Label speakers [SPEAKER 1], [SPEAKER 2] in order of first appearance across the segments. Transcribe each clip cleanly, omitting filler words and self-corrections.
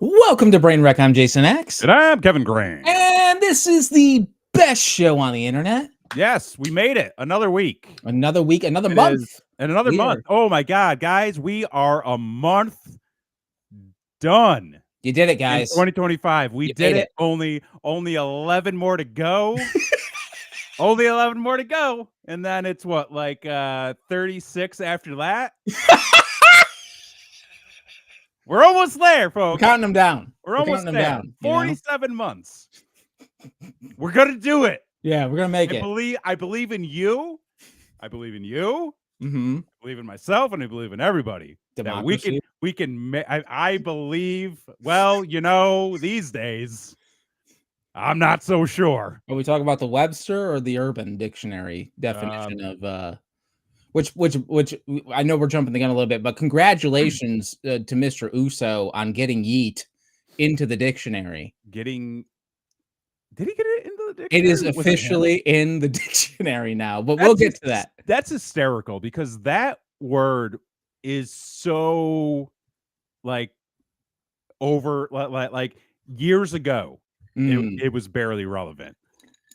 [SPEAKER 1] Welcome to Brain Wreck. I'm Jason X.
[SPEAKER 2] And I'm Kevin Grant.
[SPEAKER 1] And this is the best show on the internet.
[SPEAKER 2] Yes, we made it. Another week.
[SPEAKER 1] Another week, another month.
[SPEAKER 2] And another month. Oh my God, guys, we are a month done.
[SPEAKER 1] You did it, guys.
[SPEAKER 2] In 2025. We did it. Only 11 more to go. Only 11 more to go. And then it's what, like 36 after that? We're almost there, folks.
[SPEAKER 1] We're counting them down.
[SPEAKER 2] We're almost there. 47 months. We're gonna do it.
[SPEAKER 1] Yeah, we're gonna make it.
[SPEAKER 2] I believe in you. I believe in you.
[SPEAKER 1] Mm-hmm.
[SPEAKER 2] I believe in myself, and I believe in everybody.
[SPEAKER 1] Democracy.
[SPEAKER 2] We can. I believe. Well, these days, I'm not so sure.
[SPEAKER 1] Are we talking about the Webster or the Urban Dictionary definition of which I know we're jumping the gun a little bit, but congratulations to Mr. Uso on getting yeet into the dictionary.
[SPEAKER 2] Did he get it into the dictionary?
[SPEAKER 1] It is officially in the dictionary now, but we'll get to that.
[SPEAKER 2] That's hysterical because that word is so like years ago. It was barely relevant.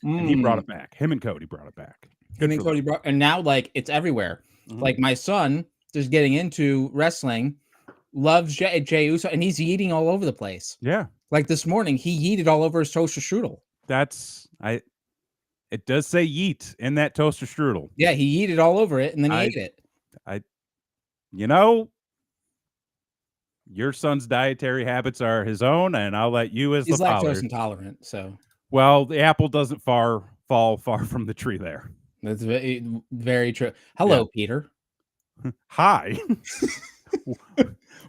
[SPEAKER 2] And he brought it back. Him and Cody brought it back.
[SPEAKER 1] And now it's everywhere. Mm-hmm. Like my son just getting into wrestling, loves Jey Uso, and he's eating all over the place.
[SPEAKER 2] Yeah.
[SPEAKER 1] Like this morning, he yeeted all over his toaster strudel.
[SPEAKER 2] It does say yeet in that toaster strudel.
[SPEAKER 1] Yeah, he yeeted all over it and then he ate it.
[SPEAKER 2] Your son's dietary habits are his own, and I'll let you as
[SPEAKER 1] he's
[SPEAKER 2] the father.
[SPEAKER 1] He's lactose intolerant, so.
[SPEAKER 2] Well, the apple doesn't fall far from the tree there.
[SPEAKER 1] That's very, very true. Hello, Peter.
[SPEAKER 2] Hi.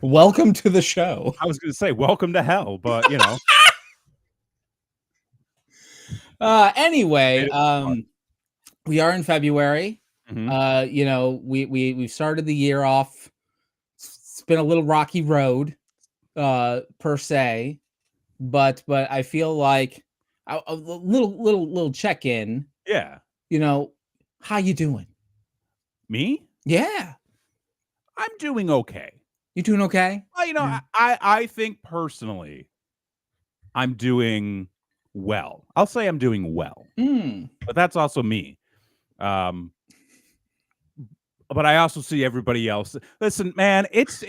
[SPEAKER 1] Welcome to the show.
[SPEAKER 2] I was going to say welcome to hell, but
[SPEAKER 1] Anyway, we are in February.
[SPEAKER 2] Mm-hmm.
[SPEAKER 1] We've started the year off. It's been a little rocky road, per se, but I feel like a little check in.
[SPEAKER 2] Yeah.
[SPEAKER 1] How you doing?
[SPEAKER 2] Me?
[SPEAKER 1] Yeah.
[SPEAKER 2] I'm doing okay.
[SPEAKER 1] You doing okay?
[SPEAKER 2] Well, I think personally, I'm doing well. I'll say I'm doing well. But that's also me. But I also see everybody else. Listen, man, it's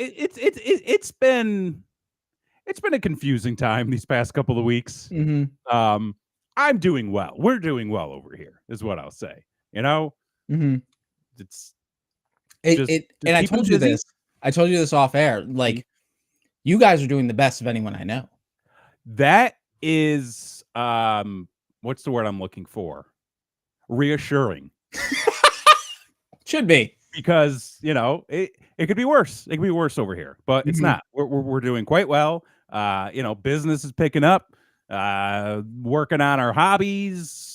[SPEAKER 2] been a confusing time these past couple of weeks.
[SPEAKER 1] Mm-hmm.
[SPEAKER 2] I'm doing well. We're doing well over here, is what I'll say.
[SPEAKER 1] Mm-hmm.
[SPEAKER 2] And
[SPEAKER 1] I told you this. I told you this off air. Like, you guys are doing the best of anyone I know.
[SPEAKER 2] That is, what's the word I'm looking for? Reassuring.
[SPEAKER 1] Should be.
[SPEAKER 2] Because, it could be worse. It could be worse over here, but it's not. We're doing quite well. Business is picking up. Working on our hobbies.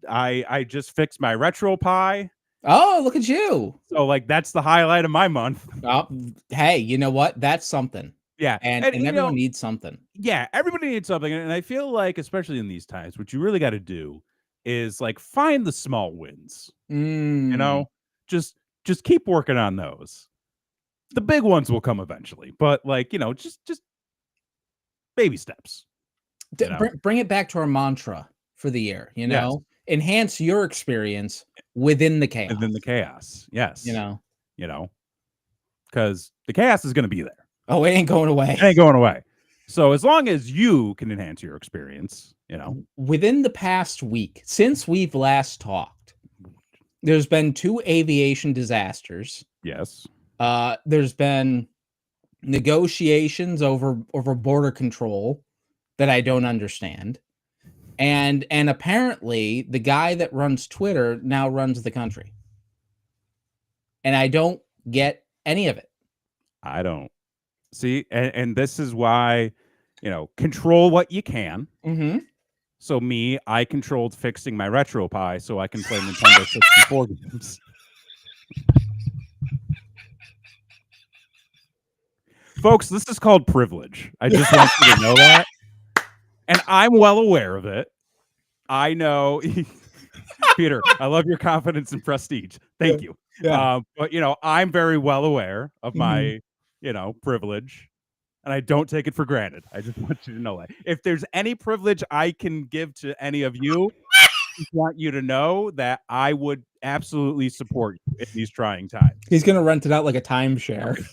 [SPEAKER 2] I just fixed my retro pie.
[SPEAKER 1] Oh, look at you.
[SPEAKER 2] So that's the highlight of my month.
[SPEAKER 1] Oh, hey, you know what? That's something.
[SPEAKER 2] Yeah.
[SPEAKER 1] And everyone needs something.
[SPEAKER 2] Yeah, everybody needs something. And I feel like, especially in these times, what you really got to do is find the small wins. Just keep working on those. The big ones will come eventually, but just baby steps.
[SPEAKER 1] Bring it back to our mantra for the year,
[SPEAKER 2] Yes.
[SPEAKER 1] Enhance your experience within the chaos.
[SPEAKER 2] Within the chaos. Yes. Because the chaos is going to be there.
[SPEAKER 1] Oh, it ain't going away.
[SPEAKER 2] It ain't going away. So as long as you can enhance your experience,
[SPEAKER 1] Within the past week, since we've last talked, there's been 2 aviation disasters.
[SPEAKER 2] Yes.
[SPEAKER 1] There's been negotiations over border control that I don't understand. And apparently the guy that runs Twitter now runs the country. And I don't get any of it.
[SPEAKER 2] I don't. See, and this is why, control what you can.
[SPEAKER 1] Mm-hmm.
[SPEAKER 2] So I controlled fixing my retro pie so I can play Nintendo 64 games. Folks, this is called privilege. I just want you to know that. And I'm well aware of it. I know. Peter, I love your confidence and prestige. Thank you.
[SPEAKER 1] Yeah.
[SPEAKER 2] But, I'm very well aware of my, privilege. and I don't take it for granted. I just want you to know that. If there's any privilege I can give to any of you, I just want you to know that I would absolutely support you in these trying times.
[SPEAKER 1] He's gonna rent it out like a timeshare.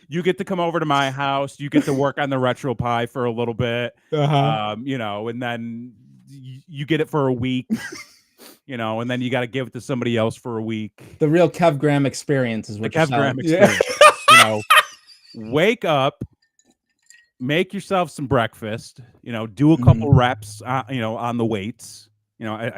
[SPEAKER 2] You get to come over to my house. You get to work on the Retro Pie for a little bit, you know, and then you get it for a week, you know, and then you got to give it to somebody else for a week.
[SPEAKER 1] The real Kev Graham experience is what
[SPEAKER 2] the Kev Graham experience. You know, wake up, make yourself some breakfast, you know, do a couple reps, you know, on the weights. You know,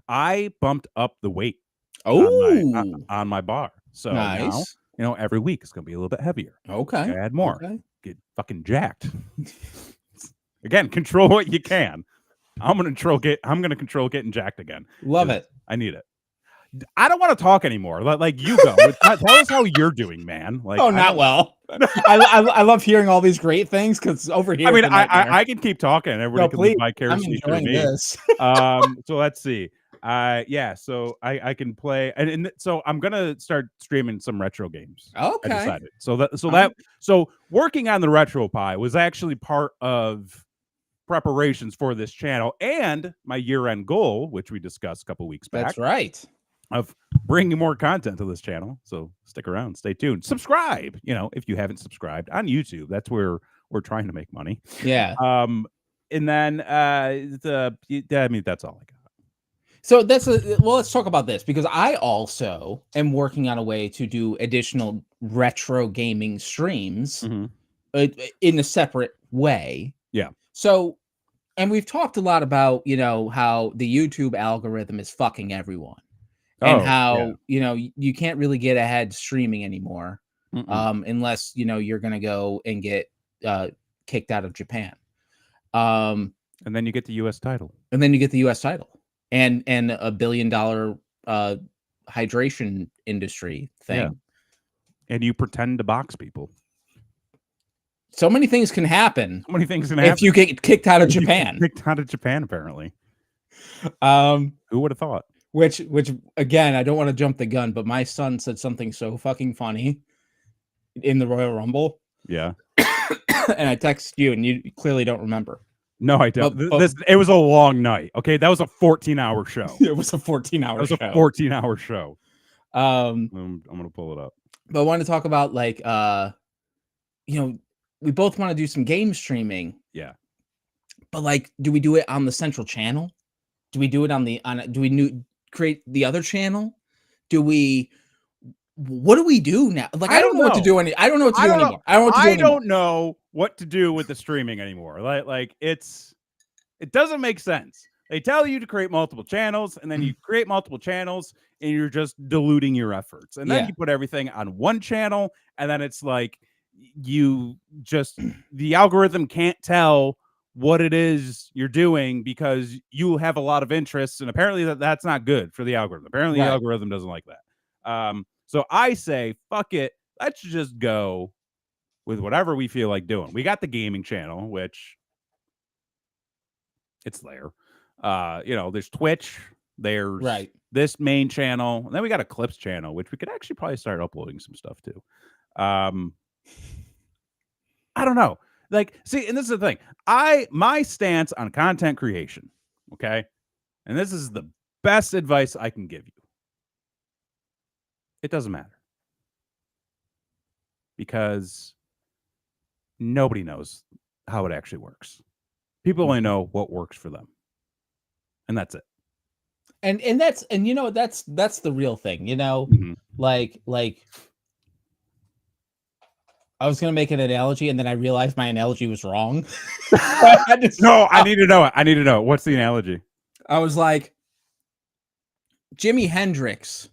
[SPEAKER 2] I bumped up the weight on my bar. So now, you know, every week it's going to be a little bit heavier.
[SPEAKER 1] Okay.
[SPEAKER 2] Add more. Okay. Get fucking jacked. Again, control what you can. I'm going to control getting jacked again.
[SPEAKER 1] Love it.
[SPEAKER 2] I need it. I don't want to talk anymore. Like you go. Tell us how you're doing, man. Like,
[SPEAKER 1] not well. I love hearing all these great things because over here.
[SPEAKER 2] I mean, I can keep talking. Everybody can live vicariously through me.
[SPEAKER 1] This.
[SPEAKER 2] So let's see. Yeah, so I can play, and so I'm gonna start streaming some retro games.
[SPEAKER 1] Okay.
[SPEAKER 2] I decided. So working on the Retro Pie was actually part of preparations for this channel and my year-end goal, which we discussed a couple weeks back.
[SPEAKER 1] That's right.
[SPEAKER 2] Of bringing more content to this channel. So stick around, stay tuned, subscribe. You know, if you haven't subscribed on YouTube, that's where we're trying to make money.
[SPEAKER 1] Yeah.
[SPEAKER 2] And then I mean, that's all I got.
[SPEAKER 1] So well, let's talk about this because I also am working on a way to do additional retro gaming streams in a separate way.
[SPEAKER 2] Yeah.
[SPEAKER 1] So, and we've talked a lot about, you know, how the YouTube algorithm is fucking everyone and how, you know, you can't really get ahead streaming anymore unless, you know, you're going to go and get kicked out of Japan.
[SPEAKER 2] And then you get the US title.
[SPEAKER 1] And a $1 billion hydration industry thing.
[SPEAKER 2] Yeah. And you pretend to box people.
[SPEAKER 1] So many things can happen.
[SPEAKER 2] If
[SPEAKER 1] you get kicked out of Japan.
[SPEAKER 2] Kicked out of Japan, apparently. Who would have thought?
[SPEAKER 1] Which again, I don't want to jump the gun, but my son said something so fucking funny in the Royal Rumble.
[SPEAKER 2] Yeah.
[SPEAKER 1] And I texted you, and you clearly don't remember.
[SPEAKER 2] No, I don't. It was a long night. Okay, that was a 14-hour show.
[SPEAKER 1] It was a 14-hour show.
[SPEAKER 2] It was a 14-hour show. I'm gonna pull it up.
[SPEAKER 1] But I want to talk about like you know, we both want to do some game streaming.
[SPEAKER 2] Yeah.
[SPEAKER 1] But like, do we do it on the central channel? Do we do it do we create the other channel? What do we do now? Like, I don't know what to do. I don't know what to do anymore.
[SPEAKER 2] I don't know what to do with the streaming anymore. Like it doesn't make sense. They tell you to create multiple channels, and then you create multiple channels, and you're just diluting your efforts. And then you put everything on one channel, and then it's like the algorithm can't tell what it is you're doing because you have a lot of interests, and apparently that's not good for the algorithm. Apparently the algorithm doesn't like that. So I say, fuck it. Let's just go with whatever we feel like doing. We got the gaming channel, which it's there. You know, there's Twitch, there's this main channel, and then we got a clips channel, which we could actually probably start uploading some stuff to. I don't know. Like, see, and this is the thing. My stance on content creation, okay? And this is the best advice I can give you. It doesn't matter. Because nobody knows how it actually works. People only know what works for them. And that's it.
[SPEAKER 1] And you know, that's the real thing, you know? Like I was going to make an analogy, and then I realized my analogy was wrong.
[SPEAKER 2] I need to know it. I need to know it. What's the analogy?
[SPEAKER 1] I was like, Jimi Hendrix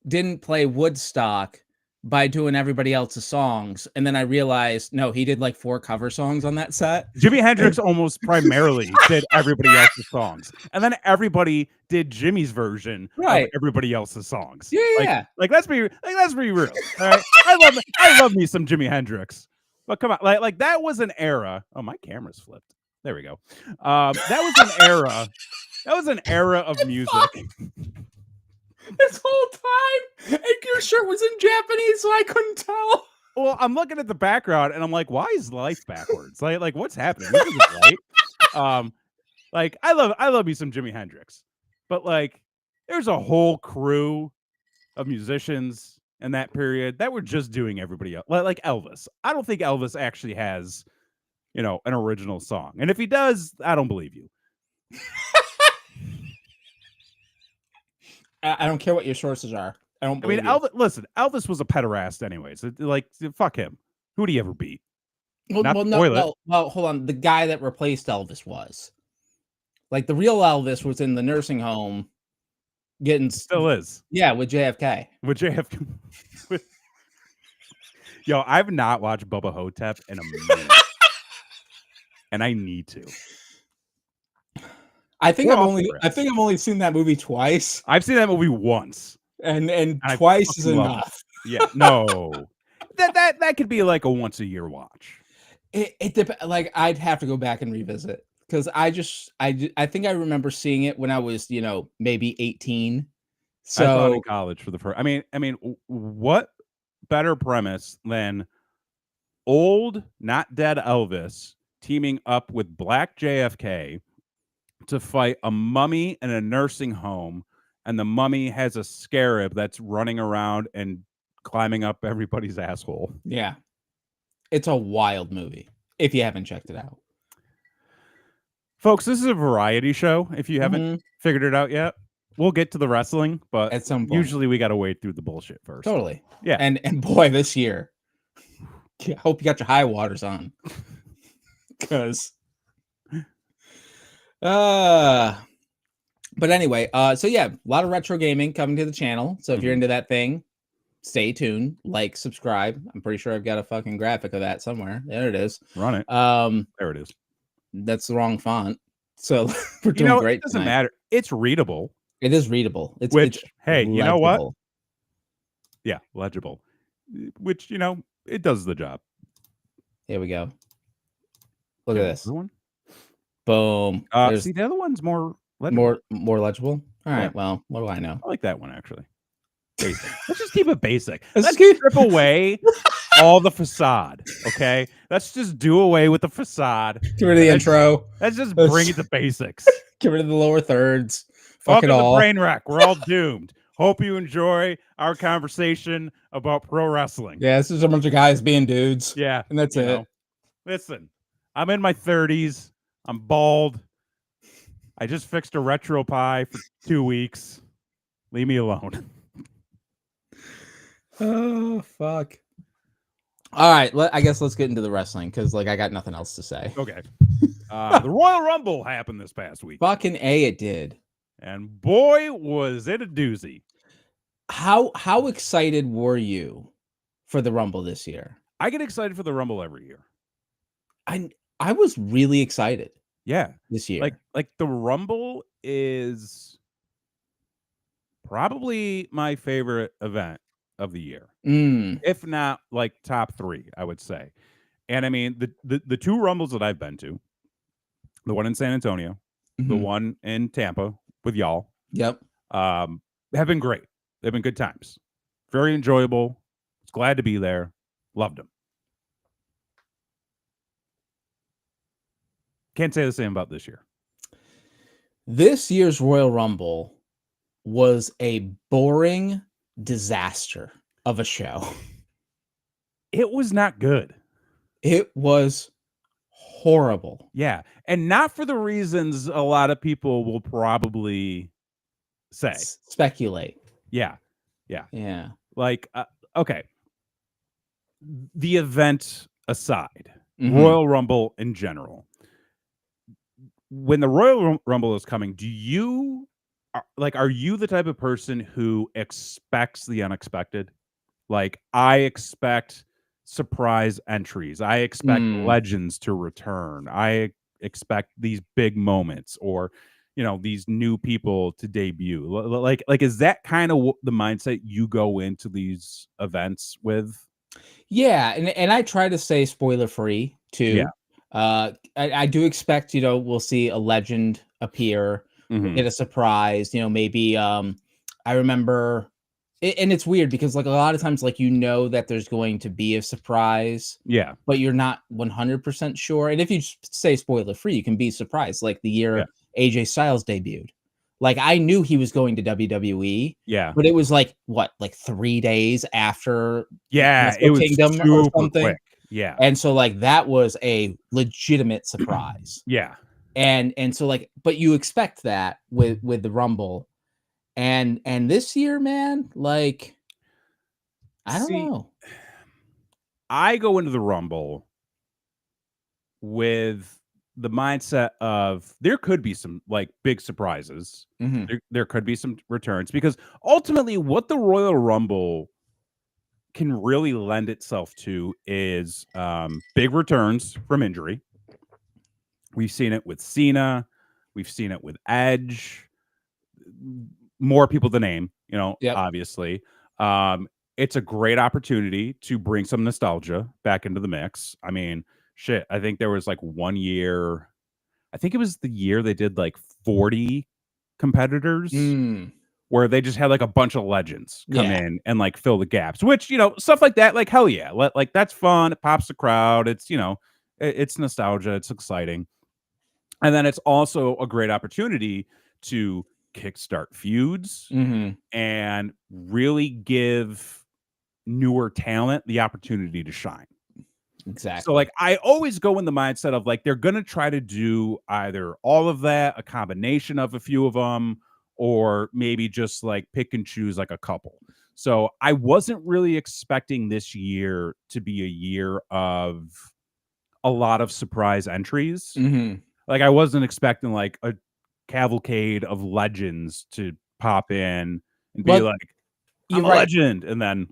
[SPEAKER 1] didn't play Woodstock by doing everybody else's songs. And then I realized, no, he did like 4 cover songs on that set.
[SPEAKER 2] Jimi Hendrix almost primarily did everybody else's songs. And then everybody did Jimmy's version of everybody else's songs.
[SPEAKER 1] Yeah.
[SPEAKER 2] Like let's be real. All right? I love me some Jimi Hendrix. But come on, like that was an era. Oh, my camera's flipped. There we go. That was an era of music.
[SPEAKER 1] This whole time, and your shirt was in Japanese, so I couldn't tell.
[SPEAKER 2] Well, I'm looking at the background and I'm like, why is life backwards? Like what's happening? This isn't right. Like I love me some Jimi Hendrix, but like there's a whole crew of musicians in that period that were just doing everybody else. Like Elvis. I don't think Elvis actually has, an original song. And if he does, I don't believe you.
[SPEAKER 1] I don't care what your sources are. I don't believe you.
[SPEAKER 2] Elvis was a pederast anyways. Like, fuck him. Who'd he ever beat?
[SPEAKER 1] Well,
[SPEAKER 2] Not
[SPEAKER 1] well,
[SPEAKER 2] the
[SPEAKER 1] no,
[SPEAKER 2] toilet.
[SPEAKER 1] well, hold on. The guy that replaced Elvis was like the real Elvis was in the nursing home getting
[SPEAKER 2] Still is.
[SPEAKER 1] yeah, with JFK.
[SPEAKER 2] With JFK. Yo, I've not watched Bubba Hotep in a minute. And I need to.
[SPEAKER 1] I think I've only seen that movie twice.
[SPEAKER 2] I've seen that movie once.
[SPEAKER 1] And twice is enough.
[SPEAKER 2] Yeah, no. That could be like a once a year watch.
[SPEAKER 1] It depends. Like I'd have to go back and revisit because I think I remember seeing it when I was maybe 18. So
[SPEAKER 2] I thought in college for the first. I mean, what better premise than old, not dead Elvis teaming up with Black JFK to fight a mummy in a nursing home, and the mummy has a scarab that's running around and climbing up everybody's asshole.
[SPEAKER 1] Yeah. It's a wild movie if you haven't checked it out.
[SPEAKER 2] Folks, this is a variety show. If you haven't figured it out yet, we'll get to the wrestling, but
[SPEAKER 1] at some point.
[SPEAKER 2] Usually we got to wade through the bullshit first.
[SPEAKER 1] Totally.
[SPEAKER 2] Yeah.
[SPEAKER 1] And boy, this year, I hope you got your high waters on. Because but anyway, so yeah, a lot of retro gaming coming to the channel. So if you're into that thing, stay tuned, like, subscribe. I'm pretty sure I've got a fucking graphic of that somewhere. There it is.
[SPEAKER 2] Run it. There it is.
[SPEAKER 1] That's the wrong font. So we're doing great.
[SPEAKER 2] It doesn't matter. It's readable.
[SPEAKER 1] It is readable. It's
[SPEAKER 2] hey,
[SPEAKER 1] legible.
[SPEAKER 2] You know what? Yeah, legible. Which, it does the job.
[SPEAKER 1] Here we go. Look at this.
[SPEAKER 2] One?
[SPEAKER 1] Boom.
[SPEAKER 2] See, the other one's more legible.
[SPEAKER 1] More legible. All right. Well, what do I know?
[SPEAKER 2] I like that one actually. Basic. Let's just keep it basic.
[SPEAKER 1] Let's
[SPEAKER 2] strip away all the facade. Okay. Let's just do away with the facade.
[SPEAKER 1] Get rid of the intro.
[SPEAKER 2] Let's just bring it to basics.
[SPEAKER 1] Get rid of the lower thirds.
[SPEAKER 2] Fuck it all. Brain wreck. We're all doomed. Hope you enjoy our conversation about pro wrestling.
[SPEAKER 1] Yeah, this is a bunch of guys being dudes.
[SPEAKER 2] Yeah.
[SPEAKER 1] And that's it.
[SPEAKER 2] Listen, I'm in my 30s. I'm bald. I just fixed a retro pie for 2 weeks. Leave me alone.
[SPEAKER 1] Oh, fuck. All right. I guess let's get into the wrestling because, I got nothing else to say.
[SPEAKER 2] Okay. The Royal Rumble happened this past week.
[SPEAKER 1] Fucking A, it did.
[SPEAKER 2] And boy, was it a doozy.
[SPEAKER 1] How excited were you for the Rumble this year?
[SPEAKER 2] I get excited for the Rumble every year.
[SPEAKER 1] I was really excited.
[SPEAKER 2] Yeah.
[SPEAKER 1] This year.
[SPEAKER 2] Like the Rumble is probably my favorite event of the year. If not like top 3, I would say. And I mean, the 2 Rumbles that I've been to, the one in San Antonio, the one in Tampa with y'all.
[SPEAKER 1] Yep.
[SPEAKER 2] Have been great. They've been good times. Very enjoyable. Was glad to be there. Loved them. Can't say the same about this year.
[SPEAKER 1] This year's Royal Rumble was a boring disaster of a show.
[SPEAKER 2] It was not good.
[SPEAKER 1] It was horrible.
[SPEAKER 2] Yeah. And not for the reasons a lot of people will probably say.
[SPEAKER 1] Speculate.
[SPEAKER 2] Yeah. Like, okay. The event aside, Royal Rumble in general. When the Royal Rumble is coming, are you the type of person who expects the unexpected? Like, I expect surprise entries. I expect legends to return. I expect these big moments or, these new people to debut. Like, is that kind of the mindset you go into these events with?
[SPEAKER 1] Yeah. And I try to stay spoiler free too. Yeah. I do expect, we'll see a legend appear, get a surprise, maybe, I remember And it's weird because like a lot of times, like, you know that there's going to be a surprise,
[SPEAKER 2] Yeah.
[SPEAKER 1] but you're not 100% sure. And if you say spoiler free, you can be surprised. Like the
[SPEAKER 2] Yeah.
[SPEAKER 1] year AJ Styles debuted, like I knew he was going to WWE,
[SPEAKER 2] Yeah.
[SPEAKER 1] but it was like what, like 3 days after
[SPEAKER 2] Yeah. It
[SPEAKER 1] Wrestle
[SPEAKER 2] was
[SPEAKER 1] Kingdom or
[SPEAKER 2] super
[SPEAKER 1] something.
[SPEAKER 2] quick. Yeah.
[SPEAKER 1] And so like that was a legitimate surprise.
[SPEAKER 2] Yeah.
[SPEAKER 1] And so like, but you expect that with the Rumble. And this year, man, like I don't
[SPEAKER 2] See,
[SPEAKER 1] know.
[SPEAKER 2] I go into the Rumble with the mindset of there could be some like big surprises.
[SPEAKER 1] Mhm.
[SPEAKER 2] There could be some returns because ultimately what the Royal Rumble can really lend itself to is big returns from injury. We've seen it with Cena, we've seen it with Edge, more people to name,
[SPEAKER 1] Yep.
[SPEAKER 2] obviously. Um, it's a great opportunity to bring some nostalgia back into the mix. I mean, shit, I think there was like 1 year, I think it was the year they did like 40 competitors
[SPEAKER 1] Mm,
[SPEAKER 2] where they just had like a bunch of legends come
[SPEAKER 1] yeah.
[SPEAKER 2] in and like fill the gaps, which, stuff like that, like hell yeah. Like that's fun. It pops the crowd. It's, it's nostalgia. It's exciting. And then it's also a great opportunity to kickstart feuds
[SPEAKER 1] Mhm.
[SPEAKER 2] and really give newer talent the opportunity to shine. So,
[SPEAKER 1] Exactly.
[SPEAKER 2] like, I always go in the mindset of like they're gonna try to do either all of that, a combination of a few of them, or maybe just like pick and choose like a couple. So I wasn't really expecting this year to be a year of a lot of surprise entries.
[SPEAKER 1] Mhm.
[SPEAKER 2] Like I wasn't expecting like a cavalcade of legends to pop in and be
[SPEAKER 1] Well,
[SPEAKER 2] like,
[SPEAKER 1] you're
[SPEAKER 2] "I'm a
[SPEAKER 1] right.
[SPEAKER 2] legend," and then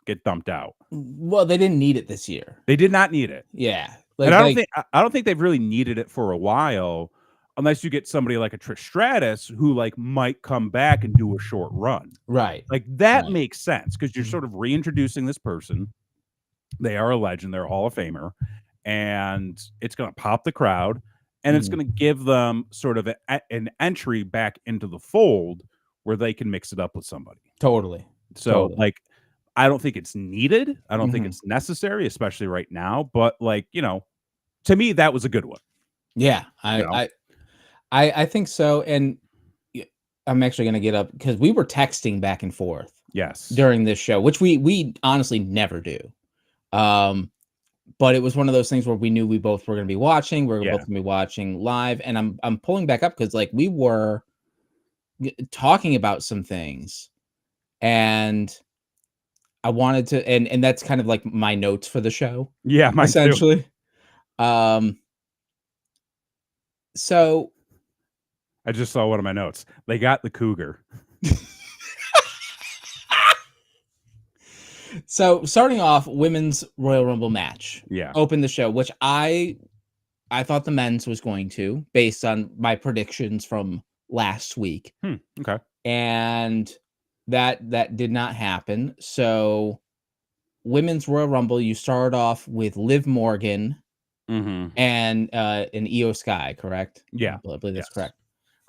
[SPEAKER 2] get dumped out.
[SPEAKER 1] Well, they didn't need it this year.
[SPEAKER 2] They did not need it.
[SPEAKER 1] Yeah.
[SPEAKER 2] And
[SPEAKER 1] Like
[SPEAKER 2] I don't think they've really needed it for a while, unless you get somebody like a Trish Stratus who, like, might come back and do a short run.
[SPEAKER 1] right.
[SPEAKER 2] Like, that
[SPEAKER 1] Right.
[SPEAKER 2] makes sense because 'cause you're
[SPEAKER 1] Mhm.
[SPEAKER 2] sort of reintroducing this person. They are a legend, they're a Hall of Famer, and it's gonna pop the crowd, and it's
[SPEAKER 1] Mhm.
[SPEAKER 2] gonna give them sort of an entry back into the fold where they can mix it up with somebody.
[SPEAKER 1] Totally.
[SPEAKER 2] So,
[SPEAKER 1] Totally.
[SPEAKER 2] like, I don't think it's needed, I don't think
[SPEAKER 1] Mhm.
[SPEAKER 2] it's necessary, especially right now, but, like, to me, that was a good one,
[SPEAKER 1] Yeah.
[SPEAKER 2] you know?
[SPEAKER 1] I think so. And y I'm actually gonna get up because we were texting back and forth
[SPEAKER 2] Yes.
[SPEAKER 1] during this show, which we honestly never do. Um, but it was one of those things where we knew we both were gonna be watching, we are
[SPEAKER 2] Yeah.
[SPEAKER 1] both gonna be watching live, and I'm pulling back up because like, we were talking about some things, and I wanted to and that's kind of like my notes for the show,
[SPEAKER 2] Yeah, mine too.
[SPEAKER 1] essentially. Um, so
[SPEAKER 2] I just saw one of my notes. They got the cougar.
[SPEAKER 1] so starting off, women's Royal Rumble match
[SPEAKER 2] Yeah.
[SPEAKER 1] opened the show, which I thought the men's was going to, based on my predictions from last week,
[SPEAKER 2] Okay.
[SPEAKER 1] and that did not happen. So women's Royal Rumble, you start off with Liv Morgan
[SPEAKER 2] Mhm.
[SPEAKER 1] and an Io Sky, correct?
[SPEAKER 2] Yeah.
[SPEAKER 1] I believe that's
[SPEAKER 2] Yes.
[SPEAKER 1] correct.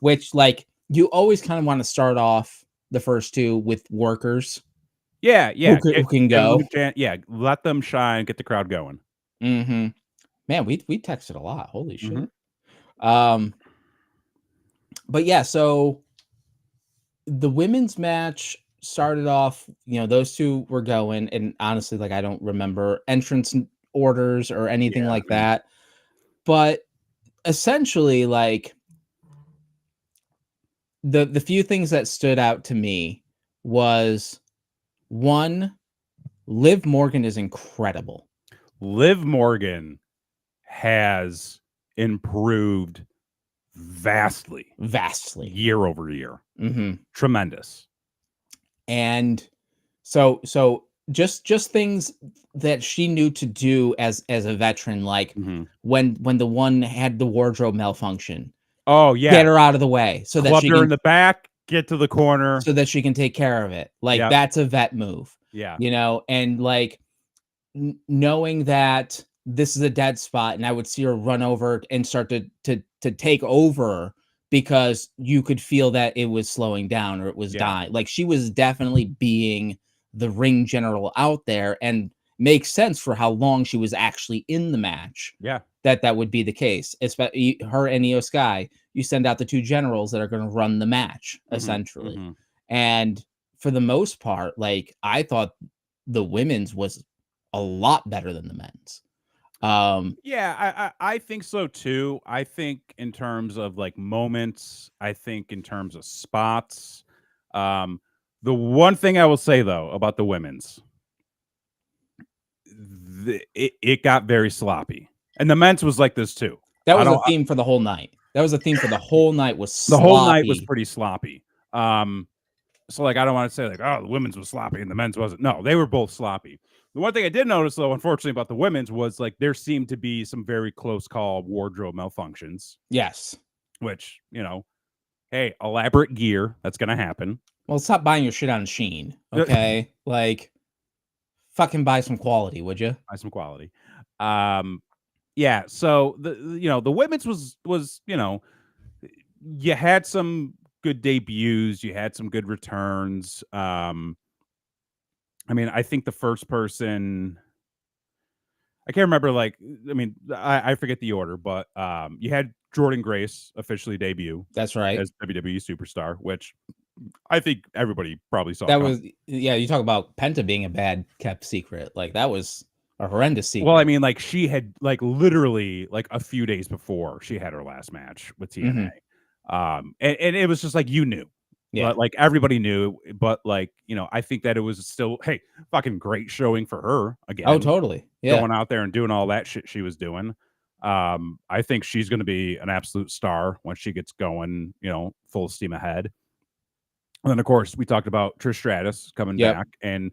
[SPEAKER 1] Which, like, you always kind of want to start off the first two with workers
[SPEAKER 2] Yeah,
[SPEAKER 1] who
[SPEAKER 2] yeah,
[SPEAKER 1] who can
[SPEAKER 2] give them
[SPEAKER 1] go.
[SPEAKER 2] a chance. Yeah, let them shine, get the crowd going.
[SPEAKER 1] Hmm. Man, we texted a lot. Holy
[SPEAKER 2] Mhm.
[SPEAKER 1] shit. Um, but yeah, so the women's match started off, those two were going, and honestly, like, I don't remember entrance orders or anything
[SPEAKER 2] Yeah,
[SPEAKER 1] like
[SPEAKER 2] I mean,
[SPEAKER 1] that. But essentially, like, the few things that stood out to me was one, Liv Morgan is incredible,
[SPEAKER 2] Liv Morgan has improved vastly
[SPEAKER 1] vastly.
[SPEAKER 2] year over year.
[SPEAKER 1] Hmm.
[SPEAKER 2] Tremendous.
[SPEAKER 1] And so just things that she knew to do as a veteran, like
[SPEAKER 2] Mhm.
[SPEAKER 1] when the one had the wardrobe malfunction,
[SPEAKER 2] Oh,
[SPEAKER 1] get
[SPEAKER 2] yeah.
[SPEAKER 1] her out of the way so that
[SPEAKER 2] Clubbed
[SPEAKER 1] she
[SPEAKER 2] her in
[SPEAKER 1] can
[SPEAKER 2] the back, get to the corner.
[SPEAKER 1] take care of it. Like,
[SPEAKER 2] Yep.
[SPEAKER 1] that's a vet move,
[SPEAKER 2] Yeah.
[SPEAKER 1] and like knowing that this is a dead spot, and I would see her run over and start to take over because you could feel that it was slowing down or it was
[SPEAKER 2] Yeah.
[SPEAKER 1] dying. Like, she was definitely being the ring general out there, and makes sense for how long she was actually in the match
[SPEAKER 2] Yeah.
[SPEAKER 1] that that would be the case. Especially her and Io Sky, you send out the two generals that are going to run the match
[SPEAKER 2] Mhm.
[SPEAKER 1] essentially.
[SPEAKER 2] Mhm.
[SPEAKER 1] And for the most part, like, I thought the women's was a lot better than the men's.
[SPEAKER 2] Yeah, I think so too. I think in terms of like moments, I think in terms of spots. Um, the one thing I will say though about the women's, it got very sloppy, and the men's was like this too.
[SPEAKER 1] That
[SPEAKER 2] I
[SPEAKER 1] was a
[SPEAKER 2] don't.
[SPEAKER 1] theme for the whole night. That was a theme for the whole night, was
[SPEAKER 2] The whole night was
[SPEAKER 1] sloppy.
[SPEAKER 2] pretty sloppy. So like I don't want to say like, oh, the women's was sloppy and the men's wasn't. No, they were both sloppy. The one thing I did notice though, unfortunately, about the women's was like there seemed to be some very close call wardrobe malfunctions,
[SPEAKER 1] Yes.
[SPEAKER 2] which, hey, elaborate gear, that's gonna happen.
[SPEAKER 1] Well, stop buying your shit on Shein, okay? Like, fucking buy some quality, would you?
[SPEAKER 2] Buy some quality. Um, yeah, so the women's was, you had some good debuts, you had some good returns. I mean, I think the first person I can't remember, like, I mean, I forget the order, but you had Jordan Grace officially debut
[SPEAKER 1] That's right.
[SPEAKER 2] as WWE superstar, which I think everybody probably saw
[SPEAKER 1] That
[SPEAKER 2] coming.
[SPEAKER 1] was, yeah, you talk about Penta being a bad kept secret. Like, that was a horrendous
[SPEAKER 2] Well, I
[SPEAKER 1] secret.
[SPEAKER 2] mean, like she had like literally like a few days before she had her last match with TNA.
[SPEAKER 1] Mhm.
[SPEAKER 2] And it was just like you knew.
[SPEAKER 1] Yeah.
[SPEAKER 2] Like everybody knew, but like, I think that it was still, hey, fucking great showing for her
[SPEAKER 1] Oh,
[SPEAKER 2] again,
[SPEAKER 1] totally. Yeah.
[SPEAKER 2] going out there and doing all that shit she was doing. I think she's gonna be an absolute star when she gets going, full steam ahead. And then, of course, we talked about Trish Stratus coming
[SPEAKER 1] Yep.
[SPEAKER 2] back, and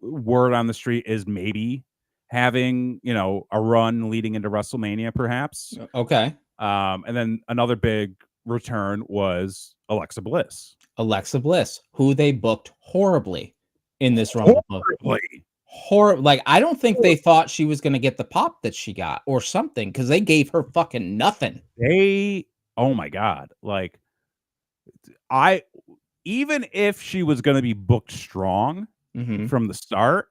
[SPEAKER 2] word on the street is maybe having a run leading into WrestleMania, perhaps.
[SPEAKER 1] Okay.
[SPEAKER 2] And then another big return was Alexa Bliss.
[SPEAKER 1] Alexa Bliss, who they booked horribly in this Rumble book.
[SPEAKER 2] Horribly.
[SPEAKER 1] Like, I don't think they thought she was gonna get the pop that she got or something, because they gave her fucking nothing.
[SPEAKER 2] Oh my god, like I even if she was going to be booked strong
[SPEAKER 1] Mhm.
[SPEAKER 2] from the start,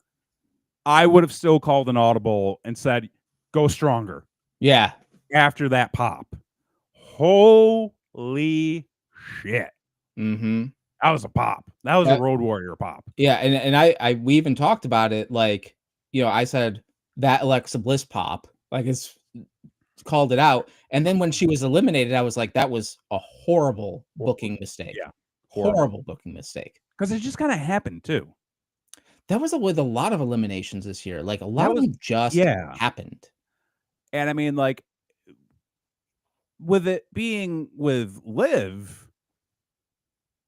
[SPEAKER 2] I would have still called an audible and said, "Go stronger."
[SPEAKER 1] Yeah.
[SPEAKER 2] After that pop. Holy shit.
[SPEAKER 1] Mhm.
[SPEAKER 2] That was a pop. That was a
[SPEAKER 1] That
[SPEAKER 2] Road Warrior pop.
[SPEAKER 1] Yeah, and I we even talked about it, like, I said that Alexa Bliss pop, like, it's called it out, and then when she was eliminated, I was like, "That was a horrible
[SPEAKER 2] Horrible.
[SPEAKER 1] booking mistake.
[SPEAKER 2] Yeah. Horrible.
[SPEAKER 1] Horrible booking mistake."
[SPEAKER 2] Because it just kind of happened too.
[SPEAKER 1] That was with a lot of eliminations this year, like, a lot
[SPEAKER 2] That
[SPEAKER 1] of
[SPEAKER 2] was
[SPEAKER 1] them just
[SPEAKER 2] yeah.
[SPEAKER 1] happened.
[SPEAKER 2] And I mean, like, with it being with Liv,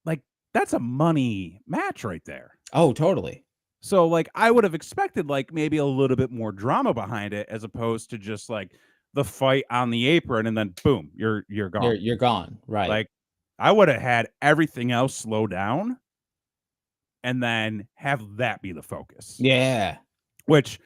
[SPEAKER 2] like, that's a money match right there.
[SPEAKER 1] Oh, totally.
[SPEAKER 2] So, like, I would have expected, like, maybe a little bit more drama behind it as opposed to just, like, the fight on the apron and then boom, you're gone.
[SPEAKER 1] You're gone, right.
[SPEAKER 2] Like, I would have had everything else slow down and then have that be the focus,
[SPEAKER 1] Yeah.
[SPEAKER 2] which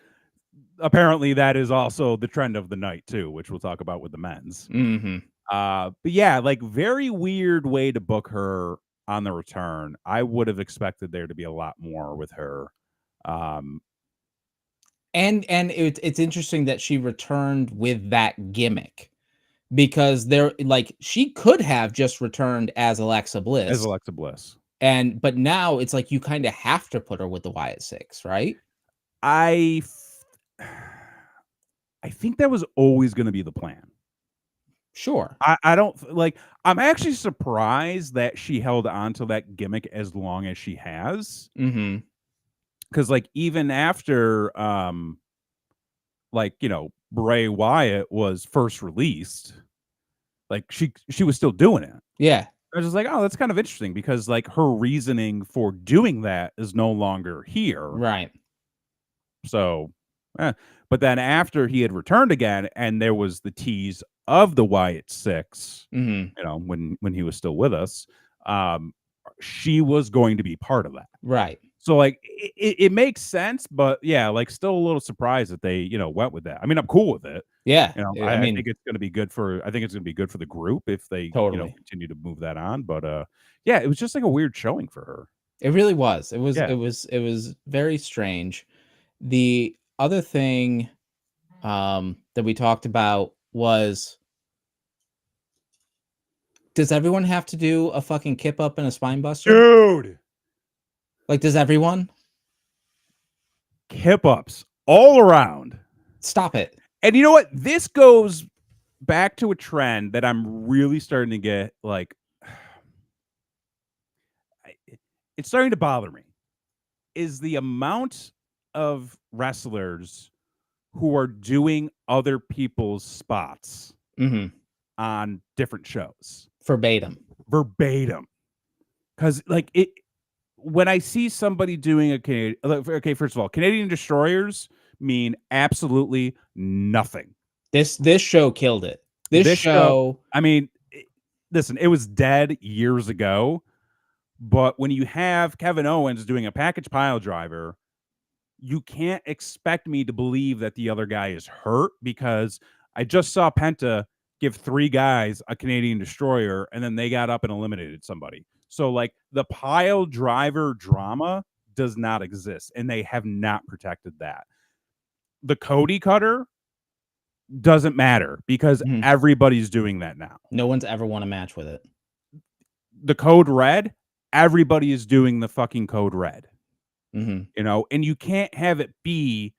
[SPEAKER 2] apparently that is also the trend of the night too, which we'll talk about with the men's.
[SPEAKER 1] Mhm.
[SPEAKER 2] But yeah, like, very weird way to book her on the return. I would have expected there to be a lot more with her. Um,
[SPEAKER 1] And it's interesting that she returned with that gimmick, because she could have just returned as Alexa
[SPEAKER 2] as
[SPEAKER 1] Bliss,
[SPEAKER 2] Alexa Bliss.
[SPEAKER 1] but now it's like you kinda have to put her with the Wyatt Six, right?
[SPEAKER 2] I I think that was always gonna be the plan.
[SPEAKER 1] Sure.
[SPEAKER 2] I don't like, I'm actually surprised that she held on to that gimmick as long as she has.
[SPEAKER 1] Mhm.
[SPEAKER 2] Because like, even after, like, Bray Wyatt was first released, like, she was still doing it.
[SPEAKER 1] Yeah.
[SPEAKER 2] I was just like, "Oh, that's kind of interesting," because, like, her reasoning for doing that is no longer here.
[SPEAKER 1] Right.
[SPEAKER 2] So, but then after he had returned again and there was the tease of the Wyatt Six,
[SPEAKER 1] Mhm.
[SPEAKER 2] when he was still with us, um, she was going to be part of that.
[SPEAKER 1] Right.
[SPEAKER 2] So like it makes sense, but yeah, like still a little surprised that they, went with that. I mean, I'm cool with it.
[SPEAKER 1] Yeah, I
[SPEAKER 2] I
[SPEAKER 1] mean,
[SPEAKER 2] think it's going to be good for. I think it's going to be good for the group if they,
[SPEAKER 1] totally.
[SPEAKER 2] continue to move that on. But yeah, it was just like a weird showing for her.
[SPEAKER 1] It really was.
[SPEAKER 2] Yeah.
[SPEAKER 1] It was very strange. The other thing that we talked about was, does everyone have to do a fucking kip up and a spine buster?
[SPEAKER 2] Dude,
[SPEAKER 1] Like, does everyone?
[SPEAKER 2] hip ups all around.
[SPEAKER 1] Stop it.
[SPEAKER 2] And you know what? This goes back to a trend that I'm really starting to get like. It's starting to bother me. Is the amount of wrestlers who are doing other people's spots
[SPEAKER 1] Mhm.
[SPEAKER 2] on different shows
[SPEAKER 1] Verbatim.
[SPEAKER 2] verbatim. Because like it, when I see somebody doing a Canadian, okay, first of all, Canadian destroyers mean absolutely nothing.
[SPEAKER 1] This show killed it. This
[SPEAKER 2] This show,
[SPEAKER 1] show,
[SPEAKER 2] I mean, listen, it was dead years ago, but when you have Kevin Owens doing a package pile driver, you can't expect me to believe that the other guy is hurt because I just saw Penta give 3 guys a Canadian destroyer and then they got up and eliminated somebody. So like the pile driver drama does not exist and they have not protected that. The Cody cutter doesn't matter because
[SPEAKER 1] mhm,
[SPEAKER 2] everybody's doing that now.
[SPEAKER 1] no one's ever won a match with it.
[SPEAKER 2] The code red, everybody is doing the fucking code red.
[SPEAKER 1] Mhm.
[SPEAKER 2] And you can't have it be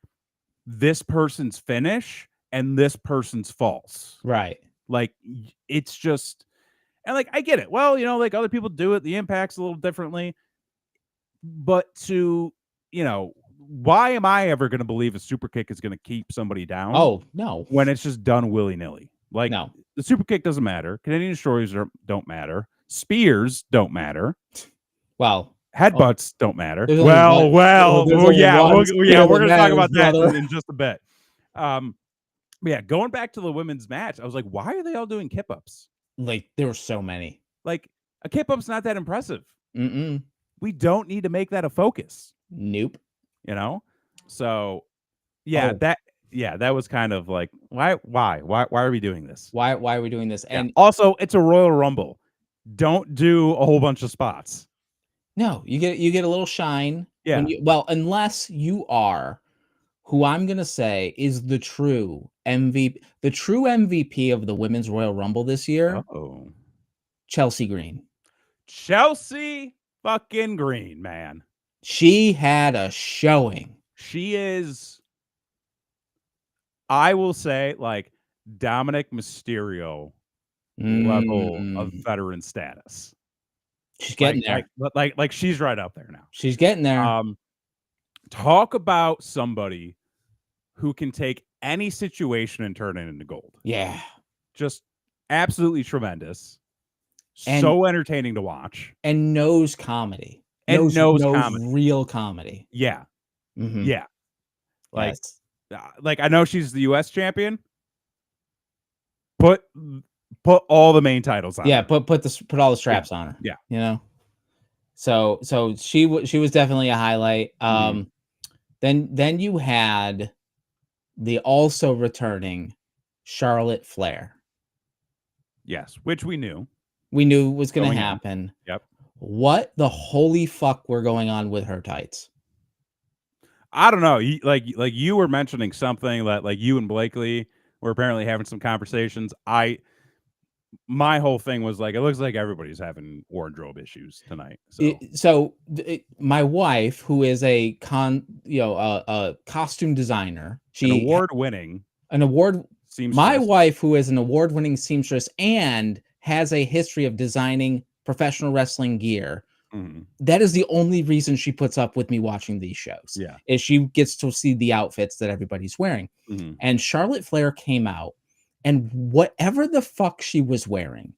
[SPEAKER 2] this person's finish and this person's false.
[SPEAKER 1] Right.
[SPEAKER 2] Like it's just, and like I get it. Well, like other people do it, the impact's a little differently. But why am I ever going to believe a super kick is going to keep somebody down
[SPEAKER 1] Oh, no.
[SPEAKER 2] when it's just done willy-nilly? Like
[SPEAKER 1] No.
[SPEAKER 2] the super kick doesn't matter. Canadian destroyers don't matter. Spears don't matter.
[SPEAKER 1] Well,
[SPEAKER 2] Headbutts don't matter.
[SPEAKER 1] there's only
[SPEAKER 2] Well,
[SPEAKER 1] one
[SPEAKER 2] well,
[SPEAKER 1] there's
[SPEAKER 2] well,
[SPEAKER 1] only
[SPEAKER 2] yeah,
[SPEAKER 1] one
[SPEAKER 2] yeah,
[SPEAKER 1] spear
[SPEAKER 2] we're
[SPEAKER 1] that
[SPEAKER 2] going to talk
[SPEAKER 1] matters,
[SPEAKER 2] about that
[SPEAKER 1] brother.
[SPEAKER 2] in just a bit. Yeah, going back to the women's match, I was like, why are they all doing kip ups?
[SPEAKER 1] Like, there were so many.
[SPEAKER 2] Like, a kip up's not that impressive.
[SPEAKER 1] Mm-mm.
[SPEAKER 2] We don't need to make that a focus,
[SPEAKER 1] Nope.
[SPEAKER 2] So, yeah,
[SPEAKER 1] Oh,
[SPEAKER 2] that was kind of like, why are we doing this?
[SPEAKER 1] why are we doing this?
[SPEAKER 2] Yeah.
[SPEAKER 1] And
[SPEAKER 2] Also, it's a Royal Rumble. Don't do a whole bunch of spots.
[SPEAKER 1] no, you get a little shine
[SPEAKER 2] Yeah.
[SPEAKER 1] when unless you are who I'm gonna say is the true MVP of the Women's Royal Rumble this year,
[SPEAKER 2] Oh,
[SPEAKER 1] Chelsea Green.
[SPEAKER 2] Chelsea fucking Green, man.
[SPEAKER 1] She had a showing.
[SPEAKER 2] She is, I will say, like Dominic Mysterio level of
[SPEAKER 1] Mm.
[SPEAKER 2] veteran status.
[SPEAKER 1] She's getting there.
[SPEAKER 2] Like she's right up there now.
[SPEAKER 1] She's getting there.
[SPEAKER 2] Talk about somebody who can take any situation and turn it into gold.
[SPEAKER 1] Yeah.
[SPEAKER 2] Just absolutely tremendous.
[SPEAKER 1] And
[SPEAKER 2] So entertaining to watch.
[SPEAKER 1] and knows comedy.
[SPEAKER 2] And knows comedy.
[SPEAKER 1] Real comedy.
[SPEAKER 2] Yeah.
[SPEAKER 1] Mhm.
[SPEAKER 2] Yeah. Like,
[SPEAKER 1] Yes.
[SPEAKER 2] like I know she's the US champion. Put all the main titles on.
[SPEAKER 1] Yeah,
[SPEAKER 2] her.
[SPEAKER 1] put all the straps on her.
[SPEAKER 2] Yeah.
[SPEAKER 1] So she was definitely a highlight. Then you had the also returning Charlotte Flair.
[SPEAKER 2] Yes, which we knew.
[SPEAKER 1] We knew was going to
[SPEAKER 2] Going in.
[SPEAKER 1] happen.
[SPEAKER 2] Yep.
[SPEAKER 1] What the holy fuck were going on with her tights?
[SPEAKER 2] I don't know. Like you were mentioning something that like you and Blakely were apparently having some conversations. My whole thing was like, it looks like everybody's having wardrobe issues tonight. So,
[SPEAKER 1] My wife, who is a costume designer,
[SPEAKER 2] an award-winning seamstress.
[SPEAKER 1] My wife, who is an award-winning seamstress and has a history of designing professional wrestling gear, that is the only reason she puts up with me watching these shows.
[SPEAKER 2] Yeah,
[SPEAKER 1] is she gets to see the outfits that everybody's wearing. And Charlotte Flair came out, and whatever the fuck she was wearing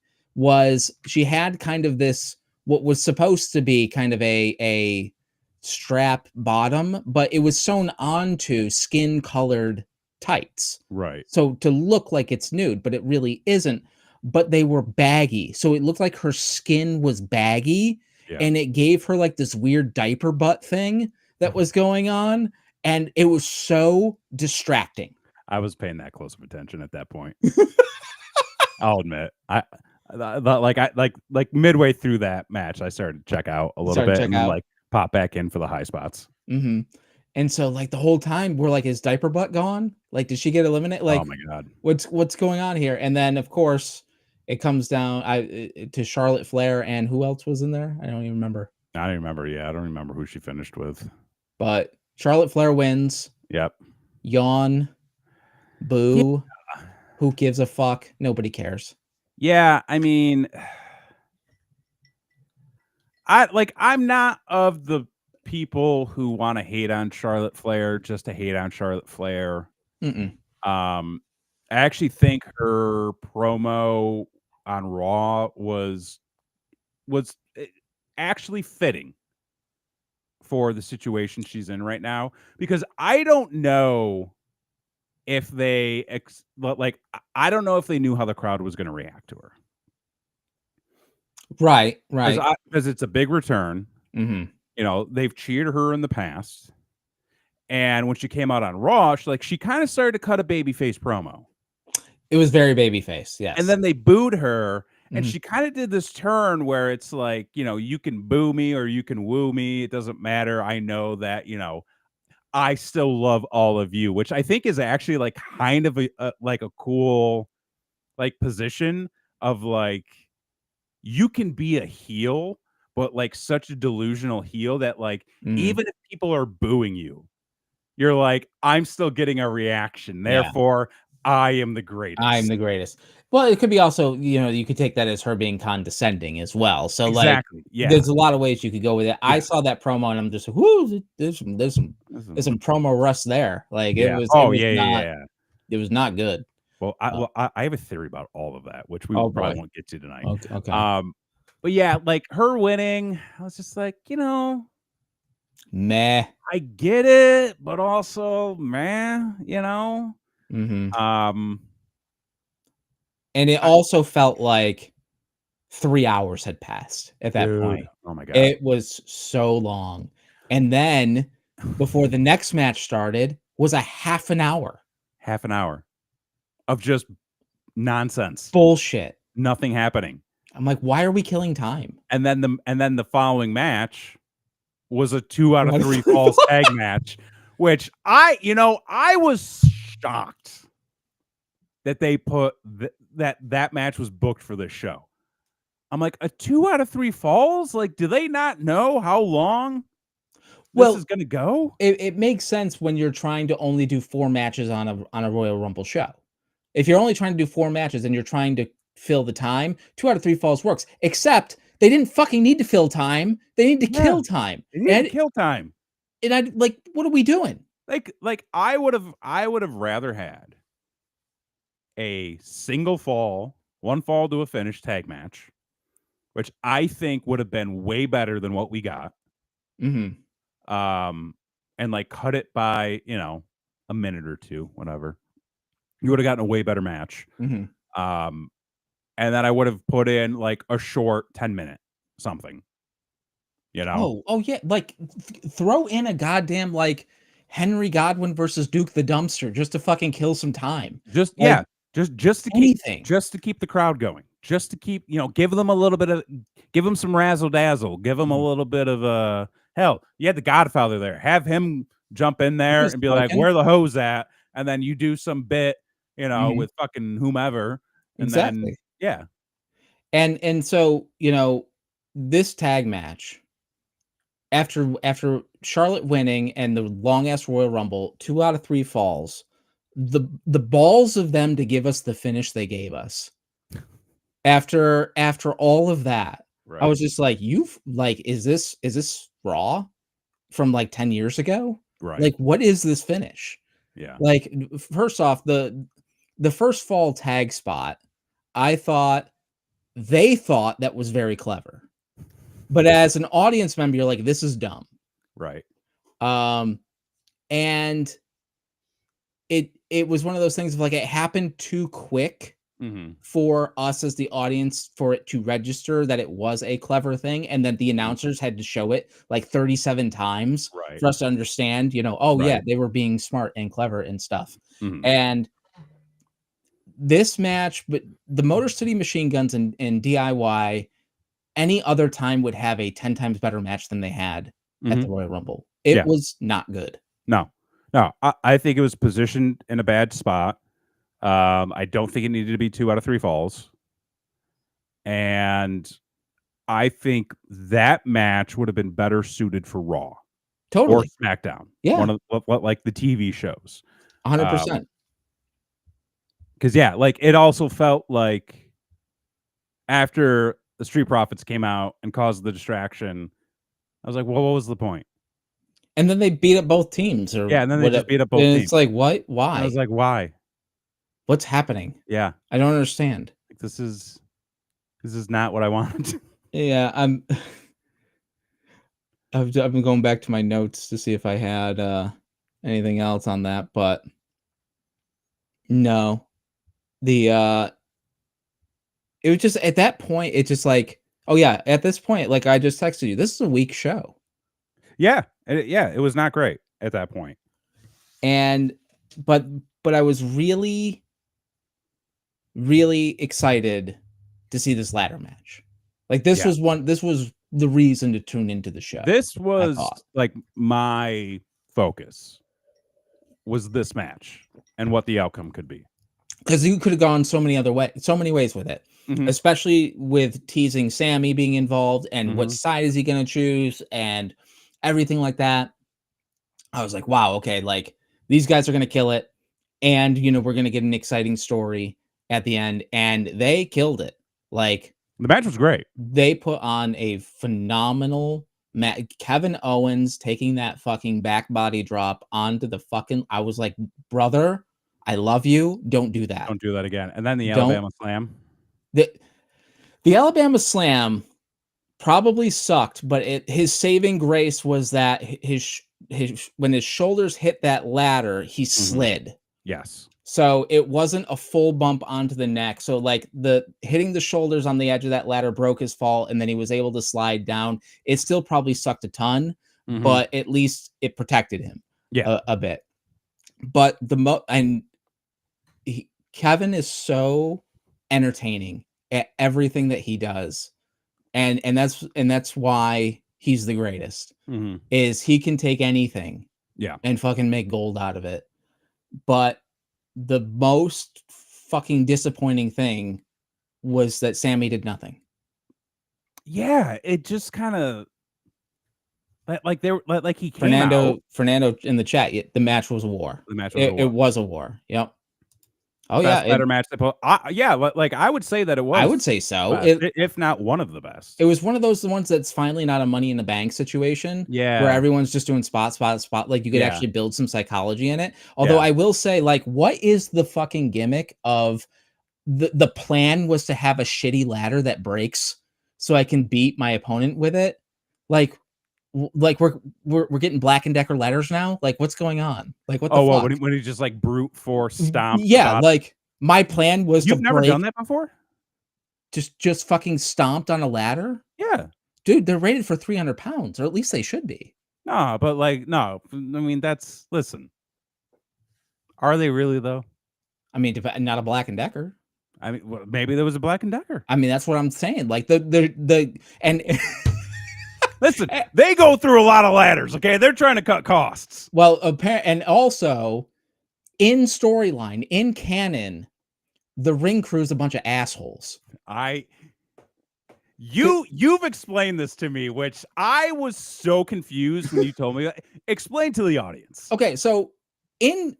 [SPEAKER 1] she had kind of this, what was supposed to be kind of a strap bottom, but it was sewn onto skin colored tights.
[SPEAKER 2] Right.
[SPEAKER 1] So to look like it's nude, but it really isn't. But they were baggy. So it looked like her skin was baggy.
[SPEAKER 2] Yeah.
[SPEAKER 1] and it gave her like this weird diaper butt thing that was going on, and it was so distracting.
[SPEAKER 2] I was paying that close of attention at that point. I'll admit. Like midway through that match, I started to check out a little
[SPEAKER 1] Started to
[SPEAKER 2] bit
[SPEAKER 1] check
[SPEAKER 2] and then
[SPEAKER 1] out.
[SPEAKER 2] like pop back in for the high spots.
[SPEAKER 1] Mm-hmm. And so like the whole time we're like, is diaper butt gone? Like, did she get eliminated?
[SPEAKER 2] Oh
[SPEAKER 1] Like,
[SPEAKER 2] my god.
[SPEAKER 1] what's going on here? And then of course it comes down to Charlotte Flair, and who else was in there? I don't even remember.
[SPEAKER 2] I don't remember. Yeah, I don't remember who she finished with.
[SPEAKER 1] But Charlotte Flair wins.
[SPEAKER 2] Yep.
[SPEAKER 1] Yawn.
[SPEAKER 2] Yeah.
[SPEAKER 1] Boo. Who gives a fuck? Nobody cares.
[SPEAKER 2] Yeah, I mean, I'm not of the people who want to hate on Charlotte Flair just to hate on Charlotte Flair.
[SPEAKER 1] Mm-mm.
[SPEAKER 2] I actually think her promo on Raw was actually fitting for the situation she's in right now, because I don't know if they I don't know if they knew how the crowd was going to react to her.
[SPEAKER 1] Right. Right.
[SPEAKER 2] Because it's a big return.
[SPEAKER 1] Mm-hmm.
[SPEAKER 2] You know, they've cheered her in the past. And when she came out on Raw, she kind of started to cut a babyface promo.
[SPEAKER 1] It was very babyface, yes.
[SPEAKER 2] And then they booed her, and
[SPEAKER 1] Mhm.
[SPEAKER 2] she kind of did this turn where it's like, you know, you can boo me or you can woo me. It doesn't matter. I know that, you know, I still love all of you, which I think is actually like kind of a cool like position of like, you can be a heel, but like such a delusional heel that like,
[SPEAKER 1] Mhm.
[SPEAKER 2] even if people are booing you, you're like, I'm still getting a reaction.
[SPEAKER 1] Yeah.
[SPEAKER 2] Therefore, I am the
[SPEAKER 1] I'm
[SPEAKER 2] greatest.
[SPEAKER 1] the greatest. Well, it could be also, you could take that as her being condescending as well. So, like,
[SPEAKER 2] Exactly. Yeah.
[SPEAKER 1] there's a lot of ways you could go with it. I
[SPEAKER 2] Yes.
[SPEAKER 1] saw that promo and I'm just, whoo, there's some promo rust there. Like,
[SPEAKER 2] Yeah. Oh,
[SPEAKER 1] was
[SPEAKER 2] yeah, yeah,
[SPEAKER 1] not,
[SPEAKER 2] yeah.
[SPEAKER 1] it was not good.
[SPEAKER 2] Well, I have a theory about all of that, which we
[SPEAKER 1] Oh
[SPEAKER 2] probably
[SPEAKER 1] boy.
[SPEAKER 2] won't get to tonight.
[SPEAKER 1] Okay.
[SPEAKER 2] But yeah, like her winning, I was just like, you know,
[SPEAKER 1] Meh.
[SPEAKER 2] I get it, but also, man, you know,
[SPEAKER 1] Hmm.
[SPEAKER 2] um,
[SPEAKER 1] And it
[SPEAKER 2] I,
[SPEAKER 1] also felt like 3 hours had passed at that
[SPEAKER 2] dude,
[SPEAKER 1] point.
[SPEAKER 2] oh my god,
[SPEAKER 1] It was so long. And then before the next match started was a half an hour.
[SPEAKER 2] half an hour of just nonsense,
[SPEAKER 1] Bullshit.
[SPEAKER 2] nothing happening,
[SPEAKER 1] I'm like, why are we killing time?
[SPEAKER 2] and then the following match was a 2 out of
[SPEAKER 1] What
[SPEAKER 2] 3
[SPEAKER 1] if-
[SPEAKER 2] falls tag match, which I was shocked that they put that match was booked for this show. I'm like, a 2 out of 3 falls? Like, do they not know how long this is
[SPEAKER 1] Well,
[SPEAKER 2] gonna go?
[SPEAKER 1] it makes sense when you're trying to only do 4 matches on a Royal Rumble show. If you're only trying to do 4 matches and you're trying to fill the time, 2 out of 3 falls works. Except they didn't fucking need to fill time. They need to
[SPEAKER 2] Yeah,
[SPEAKER 1] kill time.
[SPEAKER 2] they need to kill time.
[SPEAKER 1] And I like, what are we doing?
[SPEAKER 2] Like I would have rather had a single fall, one fall to a finish tag match, which I think would have been way better than what we got.
[SPEAKER 1] Mhm.
[SPEAKER 2] And like cut it by, you know, a minute or two, whatever. You would have gotten a way better match.
[SPEAKER 1] Mhm.
[SPEAKER 2] Um, and then I would have put in like a short 10-minute something, you know?
[SPEAKER 1] Oh yeah, like throw in a goddamn like Henry Godwin versus Duke the Dumpster just to fucking kill some time.
[SPEAKER 2] Just
[SPEAKER 1] Like
[SPEAKER 2] yeah, just to keep
[SPEAKER 1] anything.
[SPEAKER 2] the crowd going. Just to keep, you know, give them a little bit of give them some razzle dazzle, give them a
[SPEAKER 1] Mhm.
[SPEAKER 2] little bit of hell, you had the Godfather there. Have him jump in
[SPEAKER 1] He
[SPEAKER 2] there
[SPEAKER 1] was
[SPEAKER 2] and be like,
[SPEAKER 1] smoking.
[SPEAKER 2] "Where the hose at?" And then you do some bit, you know,
[SPEAKER 1] Mhm.
[SPEAKER 2] with fucking whomever, and then
[SPEAKER 1] Exactly.
[SPEAKER 2] yeah.
[SPEAKER 1] And so, this tag match after Charlotte winning and the long ass Royal Rumble, 2 out of 3 falls, the balls of them to give us the finish they gave us. After all of that, I
[SPEAKER 2] Right.
[SPEAKER 1] was just like, "You've like, is this Raw from, like, 10 years ago?
[SPEAKER 2] Right.
[SPEAKER 1] Like, what is this finish?"
[SPEAKER 2] Yeah.
[SPEAKER 1] Like, first off, the first fall tag spot, I thought they thought that was very clever. But as an audience member, you're like, "This is dumb."
[SPEAKER 2] Right.
[SPEAKER 1] Um, and it was one of those things of, like, it happened too quick for us as the audience for it to register that it was a clever thing, and then the
[SPEAKER 2] Mhm.
[SPEAKER 1] announcers had to show it like 37 times
[SPEAKER 2] Right.
[SPEAKER 1] for us to understand, oh yeah,
[SPEAKER 2] Right.
[SPEAKER 1] they were being smart and clever and stuff.
[SPEAKER 2] Mhm.
[SPEAKER 1] And this match, but the Motor City Machine Guns and DIY any other time would have a 10 times better match than they had at the
[SPEAKER 2] Mhm.
[SPEAKER 1] Royal Rumble. It
[SPEAKER 2] Yeah.
[SPEAKER 1] was not good.
[SPEAKER 2] No. No. I think it was positioned in a bad spot. I don't think it needed to be 2 out of 3 falls. And I think that match would have been better suited for Raw or
[SPEAKER 1] Totally.
[SPEAKER 2] SmackDown.
[SPEAKER 1] Yeah.
[SPEAKER 2] One of like the TV shows.
[SPEAKER 1] 100%.
[SPEAKER 2] Because yeah, like it also felt like after the Street Profits came out and caused the distraction, I was like, well, what was the point?
[SPEAKER 1] And then they beat up both teams or
[SPEAKER 2] Yeah, and then they just
[SPEAKER 1] whatever.
[SPEAKER 2] beat up both
[SPEAKER 1] And
[SPEAKER 2] teams.
[SPEAKER 1] it's like, what?
[SPEAKER 2] And I was
[SPEAKER 1] Why?
[SPEAKER 2] like, why?
[SPEAKER 1] What's happening?
[SPEAKER 2] Yeah,
[SPEAKER 1] I don't understand.
[SPEAKER 2] like, this is not what I wanted.
[SPEAKER 1] Yeah, I've been going back to my notes to see if I had anything else on that, but no. The it was just at that point, it's just like, oh yeah, at this point, like I just texted you, this is a weak show.
[SPEAKER 2] Yeah, it was not great at that point.
[SPEAKER 1] And but I was really, really excited to see this ladder match. Like this
[SPEAKER 2] Yeah.
[SPEAKER 1] was the reason to tune into the show.
[SPEAKER 2] This
[SPEAKER 1] I
[SPEAKER 2] was
[SPEAKER 1] thought.
[SPEAKER 2] like my focus was this match and what the outcome could be.
[SPEAKER 1] Because you could have gone so many ways with it,
[SPEAKER 2] Mhm.
[SPEAKER 1] especially with teasing Sammy being involved and what
[SPEAKER 2] Mhm.
[SPEAKER 1] side is he going to choose and everything like that. I was like, wow, okay, like these guys are going to kill it. And, we're going to get an exciting story at the end. And they killed it. Like,
[SPEAKER 2] The match was great.
[SPEAKER 1] they put on a phenomenal match. Kevin Owens taking that fucking back body drop onto the fucking. I was like, brother, I love you. Don't do that.
[SPEAKER 2] Don't do that again. And then the
[SPEAKER 1] Don't.
[SPEAKER 2] Alabama Slam.
[SPEAKER 1] The, the Alabama Slam probably sucked, but his saving grace was that his when his shoulders hit that ladder, he slid.
[SPEAKER 2] Yes.
[SPEAKER 1] So it wasn't a full bump onto the neck. So like the hitting the shoulders on the edge of that ladder broke his fall, and then he was able to slide down. It still probably sucked a ton,
[SPEAKER 2] Mhm.
[SPEAKER 1] but at least it protected him
[SPEAKER 2] Yeah.
[SPEAKER 1] a bit. But Kevin is so entertaining at everything that he does, and that's why he's the greatest.
[SPEAKER 2] Mhm.
[SPEAKER 1] Is he can take anything,
[SPEAKER 2] Yeah.
[SPEAKER 1] and fucking make gold out of it. But the most fucking disappointing thing was that Sammy did nothing.
[SPEAKER 2] Yeah, it just kind of like they were like he came out.
[SPEAKER 1] Fernando in the chat, the match was a war.
[SPEAKER 2] The match was a
[SPEAKER 1] It
[SPEAKER 2] war.
[SPEAKER 1] was a war. Yep. Oh
[SPEAKER 2] Best
[SPEAKER 1] yeah,
[SPEAKER 2] ladder match they put. Yeah, like I would say that it was.
[SPEAKER 1] I would say so.
[SPEAKER 2] Best, if not one of the best.
[SPEAKER 1] It was one of those ones that's finally not a Money in the Bank situation.
[SPEAKER 2] Yeah.
[SPEAKER 1] Where everyone's just doing spot. Like you could
[SPEAKER 2] Yeah.
[SPEAKER 1] actually build some psychology in it. Although
[SPEAKER 2] Yeah.
[SPEAKER 1] I will say, like, what is the fucking gimmick of the plan was to have a shitty ladder that breaks so I can beat my opponent with it? Like we're getting Black and Decker ladders now? Like what's going on? Like what the
[SPEAKER 2] Oh well,
[SPEAKER 1] fuck?
[SPEAKER 2] when he just like brute force stomp.
[SPEAKER 1] Yeah, like my plan was
[SPEAKER 2] You've
[SPEAKER 1] to
[SPEAKER 2] never done that before?
[SPEAKER 1] just fucking stomped on a ladder?
[SPEAKER 2] Yeah.
[SPEAKER 1] Dude, they're rated for 300 pounds, or at least they should be.
[SPEAKER 2] No, but like no. I mean listen. Are they really though?
[SPEAKER 1] I mean, not a Black and Decker.
[SPEAKER 2] I mean, well, maybe there was a Black and Decker.
[SPEAKER 1] I mean, that's what I'm saying. Like the and
[SPEAKER 2] listen, they go through a lot of ladders. Okay, they're trying to cut costs.
[SPEAKER 1] Well, and also in storyline, in canon, the ring crew's a bunch of assholes.
[SPEAKER 2] You've explained this to me, which I was so confused when you told me. Explain to the audience.
[SPEAKER 1] Okay, so in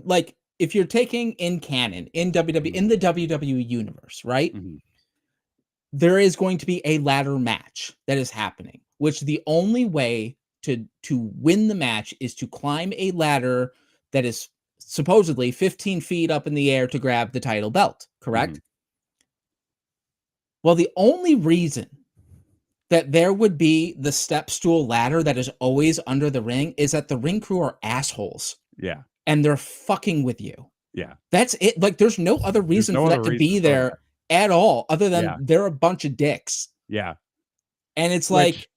[SPEAKER 1] like if you're taking in canon in WWE in the WWE universe, right?
[SPEAKER 2] Mm-hmm.
[SPEAKER 1] There is going to be a ladder match that is happening, which the only way to win the match is to climb a ladder that is supposedly 15 feet up in the air to grab the title belt, correct? Mm-hmm. Well, the only reason that there would be the step stool ladder that is always under the ring is that the ring crew are assholes.
[SPEAKER 2] Yeah.
[SPEAKER 1] And they're fucking with you.
[SPEAKER 2] Yeah.
[SPEAKER 1] That's it. Like, there's no other reason
[SPEAKER 2] no
[SPEAKER 1] for
[SPEAKER 2] other
[SPEAKER 1] that to
[SPEAKER 2] reason
[SPEAKER 1] be
[SPEAKER 2] for
[SPEAKER 1] there at all, other than
[SPEAKER 2] Yeah.
[SPEAKER 1] they're a bunch of dicks.
[SPEAKER 2] Yeah.
[SPEAKER 1] And it's
[SPEAKER 2] Which,
[SPEAKER 1] like,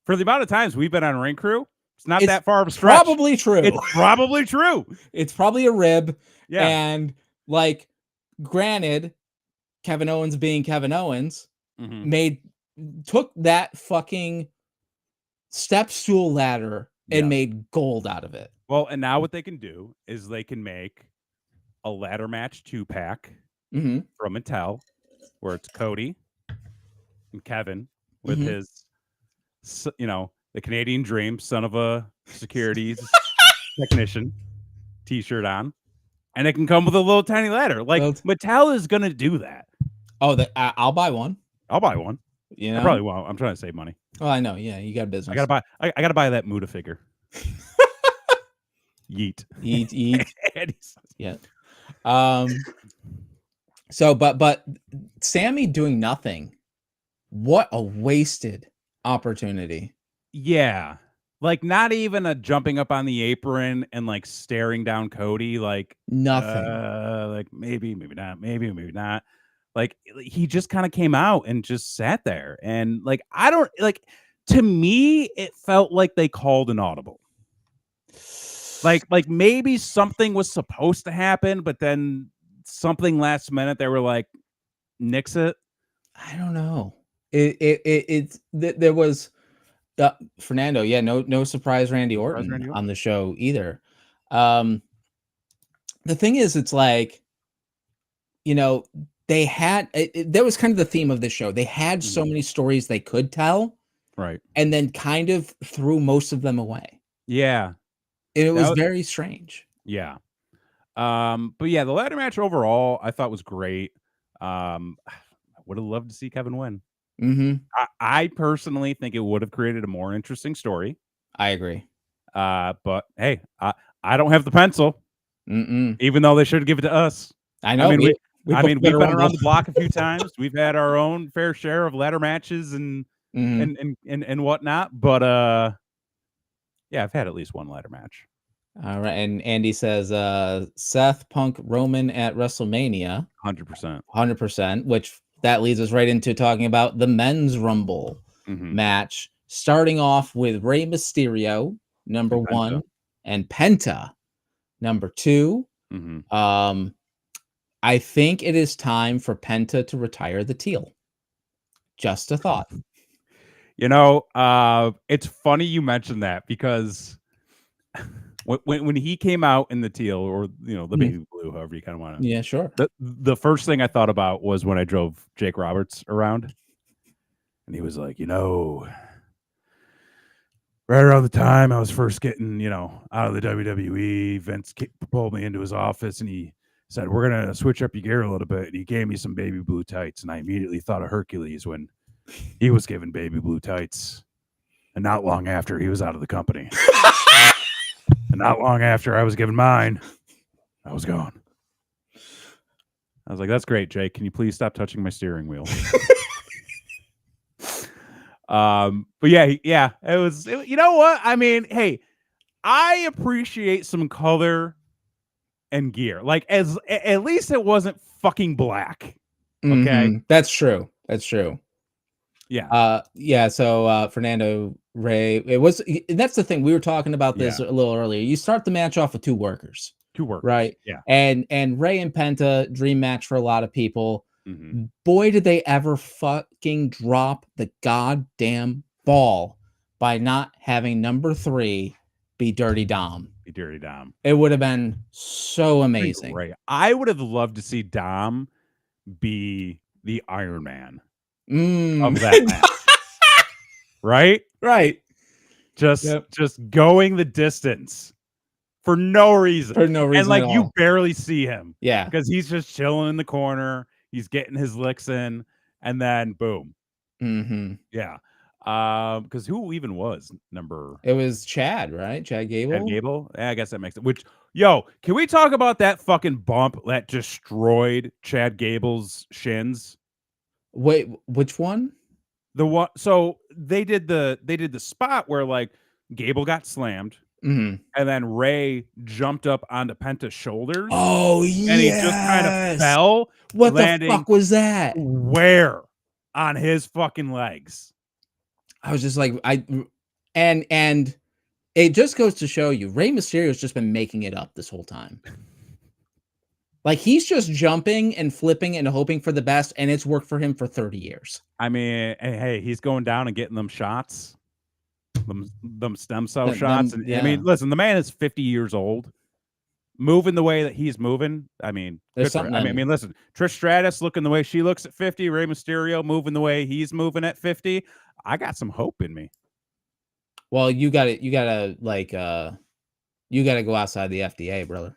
[SPEAKER 2] for the amount of times we've been on Ring Crew, it's not
[SPEAKER 1] it's
[SPEAKER 2] that far of a stretch.
[SPEAKER 1] probably true.
[SPEAKER 2] It's probably true.
[SPEAKER 1] It's probably a rib.
[SPEAKER 2] Yeah.
[SPEAKER 1] And like, granted, Kevin Owens being Kevin Owens took that fucking step stool ladder and made gold out of it.
[SPEAKER 2] Well, and now what they can do is they can make a ladder match 2-pack
[SPEAKER 1] Mm-hmm.
[SPEAKER 2] from Mattel, where it's Cody and Kevin with
[SPEAKER 1] Mm-hmm.
[SPEAKER 2] his, the Canadian Dream, son of a securities technician T-shirt on, and it can come with a little tiny ladder. Like, Mattel is gonna do that.
[SPEAKER 1] Oh, I'll buy one.
[SPEAKER 2] I'll buy one.
[SPEAKER 1] You know?
[SPEAKER 2] I probably won't. I'm trying to save money.
[SPEAKER 1] Oh, I know. Yeah, you got business.
[SPEAKER 2] I gotta buy that Muda figure. Yeet.
[SPEAKER 1] Yeah. So, but Sammy doing nothing. What a wasted opportunity.
[SPEAKER 2] Yeah. Like, not even a jumping up on the apron and like staring down Cody, like
[SPEAKER 1] nothing.
[SPEAKER 2] Like maybe not, maybe not. Like, he just kind of came out and just sat there, and like, I don't like. To me, it felt like they called an audible. Like maybe something was supposed to happen, but then something last minute they were like, nix it.
[SPEAKER 1] I don't know. There was Fernando. Yeah, no surprise Randy Orton on the show either. The thing is, it's like, they had that was kind of the theme of the show. They had so many stories they could tell,
[SPEAKER 2] right?
[SPEAKER 1] And then kind of threw most of them away.
[SPEAKER 2] Yeah,
[SPEAKER 1] it was very strange.
[SPEAKER 2] Yeah, but yeah, the ladder match overall I thought was great. I would have loved to see Kevin win. I personally think it would have created a more interesting story.
[SPEAKER 1] I agree.
[SPEAKER 2] But hey, I don't have the pencil. Even though they should give it to us.
[SPEAKER 1] I know.
[SPEAKER 2] We've been around the block a few times. We've had our own fair share of ladder matches and whatnot. But yeah, I've had at least one ladder match.
[SPEAKER 1] All right, and Andy says Seth Punk Roman at WrestleMania.
[SPEAKER 2] 100%.
[SPEAKER 1] 100%. Which that leads us right into talking about the men's Rumble match, starting off with Rey Mysterio, number 1, and Penta, number 2. I think it is time for Penta to retire the teal. Just a thought.
[SPEAKER 2] It's funny you mentioned that, because when he came out in the teal, or the baby blue, however you kind of want to.
[SPEAKER 1] Yeah, sure.
[SPEAKER 2] The first thing I thought about was when I drove Jake Roberts around, and he was like, right around the time I was first getting, out of the WWE, Vince pulled me into his office and he said, "We're going to switch up your gear a little bit." And he gave me some baby blue tights. And I immediately thought of Hercules when he was given baby blue tights. And not long after, he was out of the company. And not long after I was given mine, I was gone. I was like, "That's great, Jake. Can you please stop touching my steering wheel?" But yeah, it was, you know what? I mean, hey, I appreciate some color and gear. Like, at least it wasn't fucking black. Okay.
[SPEAKER 1] That's true.
[SPEAKER 2] Yeah.
[SPEAKER 1] Yeah. So Fernando, Rey, that's the thing. We were talking about this a little earlier. You start the match off with two workers, right?
[SPEAKER 2] Yeah.
[SPEAKER 1] And Rey and Penta, dream match for a lot of people. Boy, did they ever fucking drop the goddamn ball by not having number 3 be Dirty Dom. It would have been so amazing.
[SPEAKER 2] Right. I would have loved to see Dom be the Iron Man of that match. Right? Just going the distance for no reason. And like, you barely see him.
[SPEAKER 1] Yeah.
[SPEAKER 2] Because he's just chilling in the corner. He's getting his licks in, and then boom. Yeah. Because who even was number?
[SPEAKER 1] It was Chad, right? Chad Gable.
[SPEAKER 2] Chad Gable. Yeah, I guess that makes it. Which, can we talk about that fucking bump that destroyed Chad Gable's shins?
[SPEAKER 1] Wait, which one?
[SPEAKER 2] The one. So they did the spot where like Gable got slammed,
[SPEAKER 1] Mhm.
[SPEAKER 2] and then Ray jumped up onto Penta's shoulders,
[SPEAKER 1] Oh,
[SPEAKER 2] and he just kind of
[SPEAKER 1] yes!
[SPEAKER 2] fell,
[SPEAKER 1] What the
[SPEAKER 2] landing
[SPEAKER 1] fuck was that?
[SPEAKER 2] where on his fucking legs.
[SPEAKER 1] I was just like, and it just goes to show you, Rey Mysterio's just been making it up this whole time. Like, he's just jumping and flipping and hoping for the best, and it's worked for him for 30 years.
[SPEAKER 2] I mean, hey, he's going down and getting them shots, them stem cell shots, and I
[SPEAKER 1] Yeah.
[SPEAKER 2] mean, listen, the man is 50 years old, moving the way that he's moving. I mean,
[SPEAKER 1] There's
[SPEAKER 2] good for him.
[SPEAKER 1] something
[SPEAKER 2] I mean, listen, Trish Stratus looking the way she looks at 50, Rey Mysterio moving the way he's moving at 50. I got some hope in me.
[SPEAKER 1] Well, you gotta go outside the FDA, brother.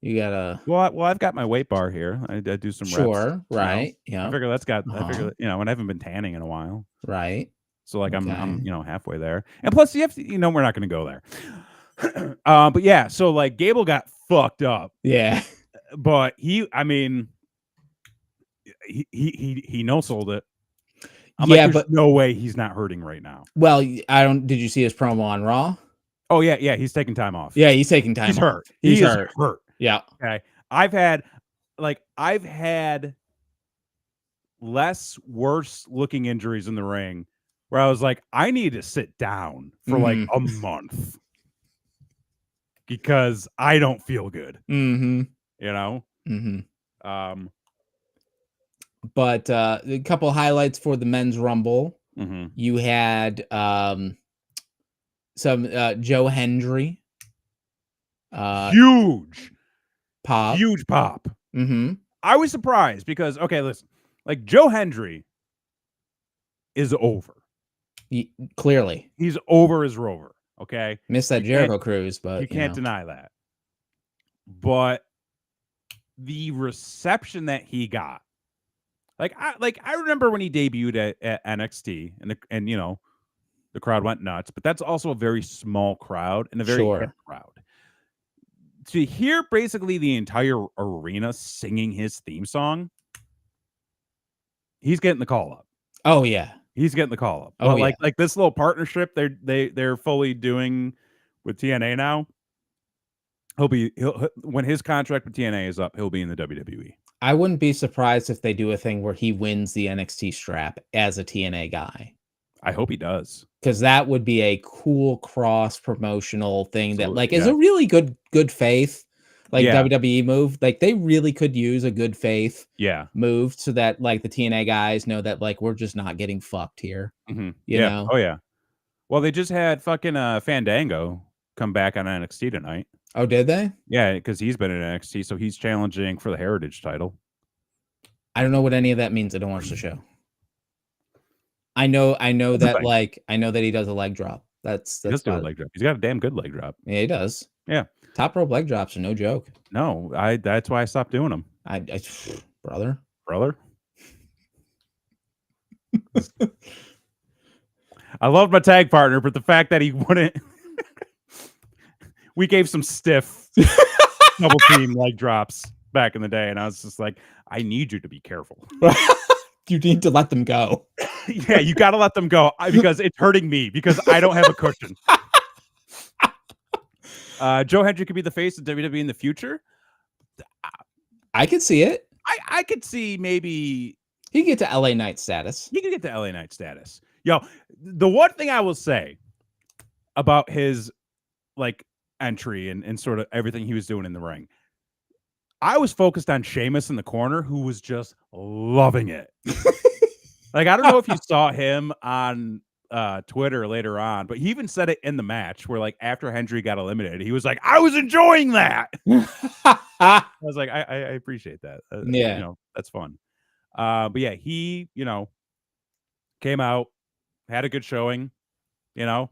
[SPEAKER 1] You gotta.
[SPEAKER 2] Well, I've got my weight bar here. I do some reps.
[SPEAKER 1] Sure, right?
[SPEAKER 2] I
[SPEAKER 1] Yeah.
[SPEAKER 2] figure that's got. I figure and I haven't been tanning in a while,
[SPEAKER 1] Right.
[SPEAKER 2] so like I'm
[SPEAKER 1] Okay.
[SPEAKER 2] halfway there. And plus, you have to. We're not going to go there. But yeah, so like Gable got fucked up.
[SPEAKER 1] Yeah.
[SPEAKER 2] But he no sold it. I'm like, there's no way he's not hurting right now.
[SPEAKER 1] Well, did you see his promo on Raw?
[SPEAKER 2] Oh yeah, he's taking time off.
[SPEAKER 1] Yeah, he's taking time off.
[SPEAKER 2] Hurt.
[SPEAKER 1] He's
[SPEAKER 2] hurt.
[SPEAKER 1] Yeah.
[SPEAKER 2] Okay. I've had less worse looking injuries in the ring where I was like, I need to sit down for like a month because I don't feel good.
[SPEAKER 1] But a couple highlights for the men's rumble. You had some Joe Hendry.
[SPEAKER 2] Huge
[SPEAKER 1] pop.
[SPEAKER 2] I was surprised because, okay, listen, like Joe Hendry is over.
[SPEAKER 1] Clearly.
[SPEAKER 2] He's over as Rover, okay?
[SPEAKER 1] Missed that Jericho cruise, but
[SPEAKER 2] you can't deny that. But the reception that he got, I remember when he debuted at NXT and the crowd went nuts, but that's also a very small crowd and a very hip crowd. To hear basically the entire arena singing his theme song, he's getting the call up.
[SPEAKER 1] Oh yeah,
[SPEAKER 2] he's getting the call up.
[SPEAKER 1] Oh,
[SPEAKER 2] But like this little partnership they're fully doing with TNA now. He'll when his contract with TNA is up, he'll be in the WWE.
[SPEAKER 1] I wouldn't be surprised if they do a thing where he wins the NXT strap as a TNA guy.
[SPEAKER 2] I hope he does,
[SPEAKER 1] because that would be a cool cross promotional thing that
[SPEAKER 2] Absolutely,
[SPEAKER 1] is a really good faith WWE move. Like they really could use a good faith move so that like the TNA guys know that like we're just not getting fucked here. You know?
[SPEAKER 2] Oh yeah. Well, they just had fucking Fandango come back on NXT tonight.
[SPEAKER 1] Oh, did they?
[SPEAKER 2] Yeah, because he's been in NXT, so he's challenging for the Heritage title.
[SPEAKER 1] I don't know what any of that means. I don't watch the show. I know that I know that he does a leg drop. That's
[SPEAKER 2] he does do a leg drop. He's got a damn good leg drop.
[SPEAKER 1] Yeah, he does.
[SPEAKER 2] Yeah.
[SPEAKER 1] Top rope leg drops are no joke.
[SPEAKER 2] No, that's why I stopped doing them.
[SPEAKER 1] Brother.
[SPEAKER 2] I loved my tag partner, but the fact that he wouldn't we gave some stiff double team leg drops back in the day, and I was just like, I need you to be careful.
[SPEAKER 1] You need to let them go.
[SPEAKER 2] Yeah, you got to let them go because it's hurting me because I don't have a cushion. Joe Hendry could be the face of WWE in the future.
[SPEAKER 1] I could see it.
[SPEAKER 2] I could see maybe
[SPEAKER 1] he could get to LA Knight status.
[SPEAKER 2] He could get to LA Knight status. Yo, the one thing I will say about his like entry and sort of everything he was doing in the ring, I was focused on Sheamus in the corner, who was just loving it. Like, I don't know if you saw him on Twitter later on, but he even said it in the match where, like, after Hendry got eliminated, he was like, I was enjoying that. I was like, I appreciate that.
[SPEAKER 1] Yeah.
[SPEAKER 2] That's fun. But yeah, he, came out, had a good showing. I